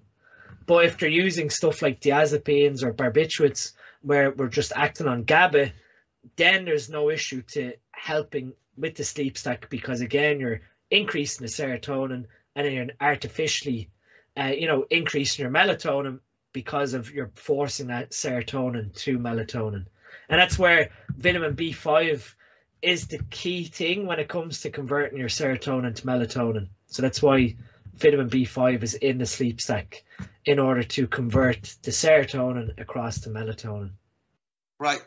But if they're using stuff like diazepines or barbiturates, where we're just acting on GABA, then there's no issue to helping with the sleep stack, because again, you're increasing the serotonin and then you're artificially, increasing your melatonin because of you're forcing that serotonin to melatonin. And that's where vitamin B5 is the key thing when it comes to converting your serotonin to melatonin. So that's why vitamin B5 is in the sleep stack, in order to convert the serotonin across to melatonin. Right,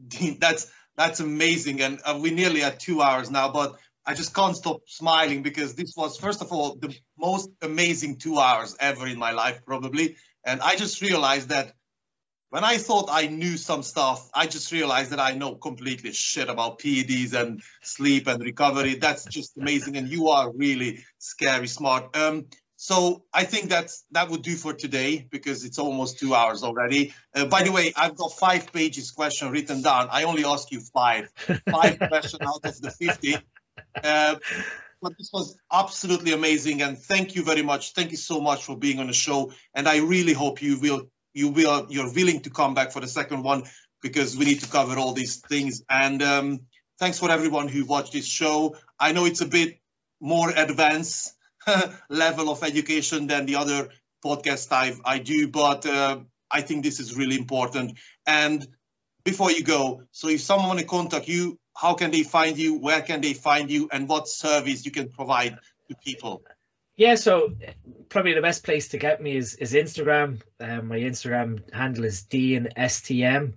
Dean, that's amazing, and we nearly at 2 hours now, but I just can't stop smiling because this was, first of all, the most amazing 2 hours ever in my life, probably. And I just realized that when I thought I knew some stuff, I just realized that I know completely shit about PEDs and sleep and recovery. That's just amazing, and you are really scary smart. So I think that would do for today, because it's almost 2 hours already. By the way, I've got 5 pages question written down. I only ask you 5 questions out of the 50. But this was absolutely amazing, and thank you very much. Thank you so much for being on the show, and I really hope you're willing to come back for the second one, because we need to cover all these things. And thanks for everyone who watched this show. I know it's a bit more advanced level of education than the other podcast I do, but I think this is really important. And before you go, so if someone want to contact you, how can they find you? Where can they find you? And what service you can provide to people? Yeah, so probably the best place to get me is Instagram. My Instagram handle is DietgainzSTM.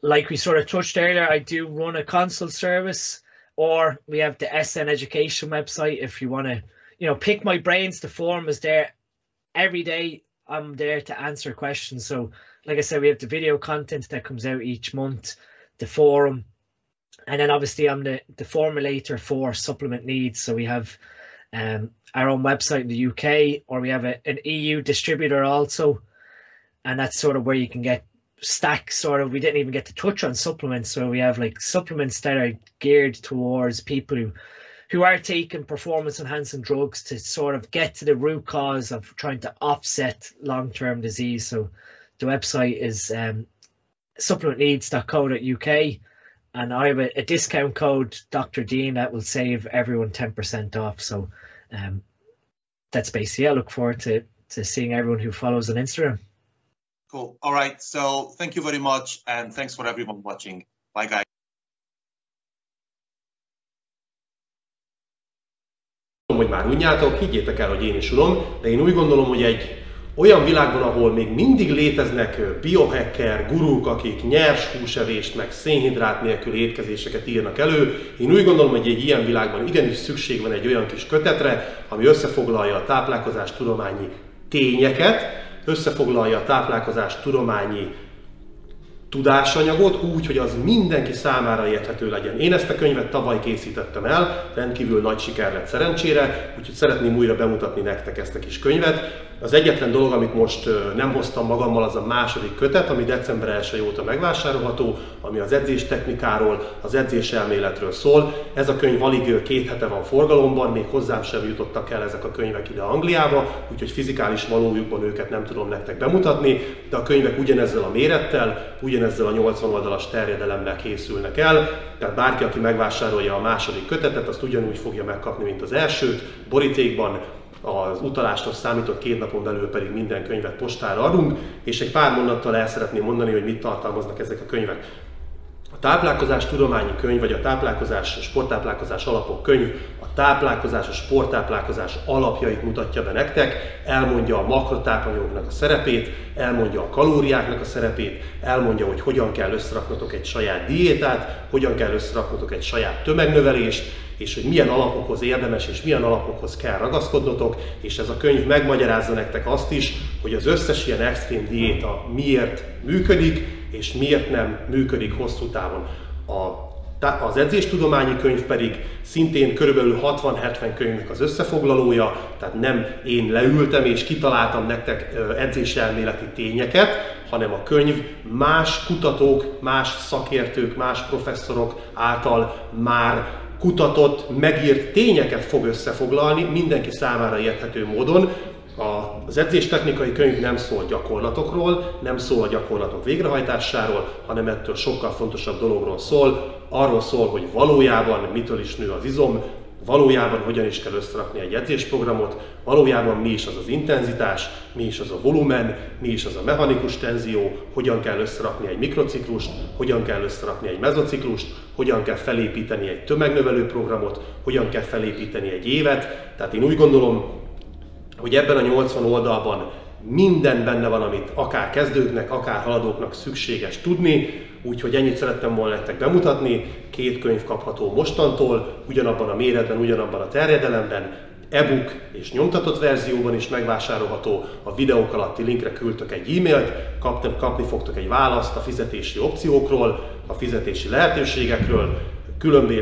Like we sort of touched earlier, I do run a consult service, or we have the SN Education website. If you want to, pick my brains, the forum is there every day. I'm there to answer questions. So like I said, we have the video content that comes out each month, the forum, and then obviously I'm the formulator for supplement needs. So we have our own website in the UK, or we have an EU distributor also, and that's sort of where you can get stacks. Sort of, we didn't even get to touch on supplements, so we have like supplements that are geared towards people who are taking performance enhancing drugs to sort of get to the root cause of trying to offset long-term disease. So the website is supplementneeds.co.uk, and I have a discount code, Dr. Dean, that will save everyone 10% off. So that's basically, I look forward to seeing everyone who follows on Instagram. Cool. All right. So thank you very much. And thanks for everyone watching. Bye, guys. Hogy már unjátok, higgyétek el, hogy én is unom, de én úgy gondolom, hogy egy olyan világban, ahol még mindig léteznek biohacker gurúk, akik nyers húsevést meg szénhidrát nélküli étkezéseket írnak elő, én úgy gondolom, hogy egy ilyen világban igenis szükség van egy olyan kis kötetre, ami összefoglalja a táplálkozástudományi tényeket, összefoglalja a táplálkozástudományi tudásanyagot úgy, hogy az mindenki számára érthető legyen. Én ezt a könyvet tavaly készítettem el, rendkívül nagy siker lett szerencsére, úgyhogy szeretném újra bemutatni nektek ezt a kis könyvet. Az egyetlen dolog, amit most nem hoztam magammal, az a második kötet, ami december 1 óta megvásárolható, ami az edzéstechnikáról, az edzéselméletről szól. Ez a könyv alig 2 hete van forgalomban, még hozzám sem jutottak el ezek a könyvek ide Angliába, úgyhogy fizikális valójukban őket nem tudom nektek bemutatni, de a könyvek ugyanezzel a mérettel, ugyanezzel a 80 oldalas terjedelemmel készülnek el, tehát bárki, aki megvásárolja a második kötetet, azt ugyanúgy fogja megkapni, mint az elsőt, borítékban. Az utalásnak számított 2 napon belül pedig minden könyvet postára adunk, és egy pár mondattal el szeretném mondani, hogy mit tartalmaznak ezek a könyvek. A táplálkozás tudományi könyv, vagy a táplálkozás, sporttáplálkozás alapok könyv a táplálkozás, a sporttáplálkozás alapjait mutatja be nektek, elmondja a makrotápanyagoknak a szerepét, elmondja a kalóriáknak a szerepét, elmondja, hogy hogyan kell összeraknotok egy saját diétát, hogyan kell összeraknotok egy saját tömegnövelést, és hogy milyen alapokhoz érdemes és milyen alapokhoz kell ragaszkodnotok, és ez a könyv megmagyarázza nektek azt is, hogy az összes ilyen extrém diéta miért működik, és miért nem működik hosszú távon. Az edzéstudományi könyv pedig szintén körülbelül 60-70 könyvnek az összefoglalója, tehát nem én leültem és kitaláltam nektek edzéselméleti tényeket, hanem a könyv más kutatók, más szakértők, más professzorok által már kutatott, megírt tényeket fog összefoglalni mindenki számára érthető módon. Az edzéstechnikai könyv nem szól gyakorlatokról, nem szól a gyakorlatok végrehajtásáról, hanem ettől sokkal fontosabb dologról szól. Arról szól, hogy valójában mitől is nő az izom, valójában hogyan is kell összerakni egy edzésprogramot, valójában mi is az az intenzitás, mi is az a volumen, mi is az a mechanikus tenzió, hogyan kell összerakni egy mikrociklust, hogyan kell összerakni egy mezociklust, hogyan kell felépíteni egy tömegnövelő programot, hogyan kell felépíteni egy évet. Tehát én úgy gondolom, hogy ebben a 80 oldalban minden benne van, amit akár kezdőknek, akár haladóknak szükséges tudni, úgyhogy ennyit szerettem volna nektek bemutatni. 2 könyv kapható mostantól, ugyanabban a méretben, ugyanabban a terjedelemben, e-book és nyomtatott verzióban is megvásárolható. A videók alatti linkre küldtök egy e-mailt, kapni fogtok egy választ a fizetési opciókról, a fizetési lehetőségekről.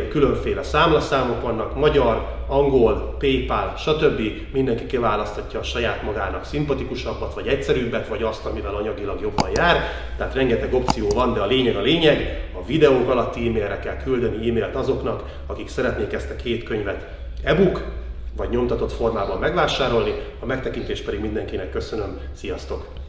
Különféle számlaszámok vannak, magyar, angol, PayPal, stb. Mindenki kiválaszthatja a saját magának szimpatikusabbat, vagy egyszerűbbet, vagy azt, amivel anyagilag jobban jár. Tehát rengeteg opció van, de a lényeg. A videók alatti e-mailre kell küldeni e-mailt azoknak, akik szeretnék ezt a 2 könyvet e-book vagy nyomtatott formában megvásárolni. A megtekintést pedig mindenkinek köszönöm. Sziasztok!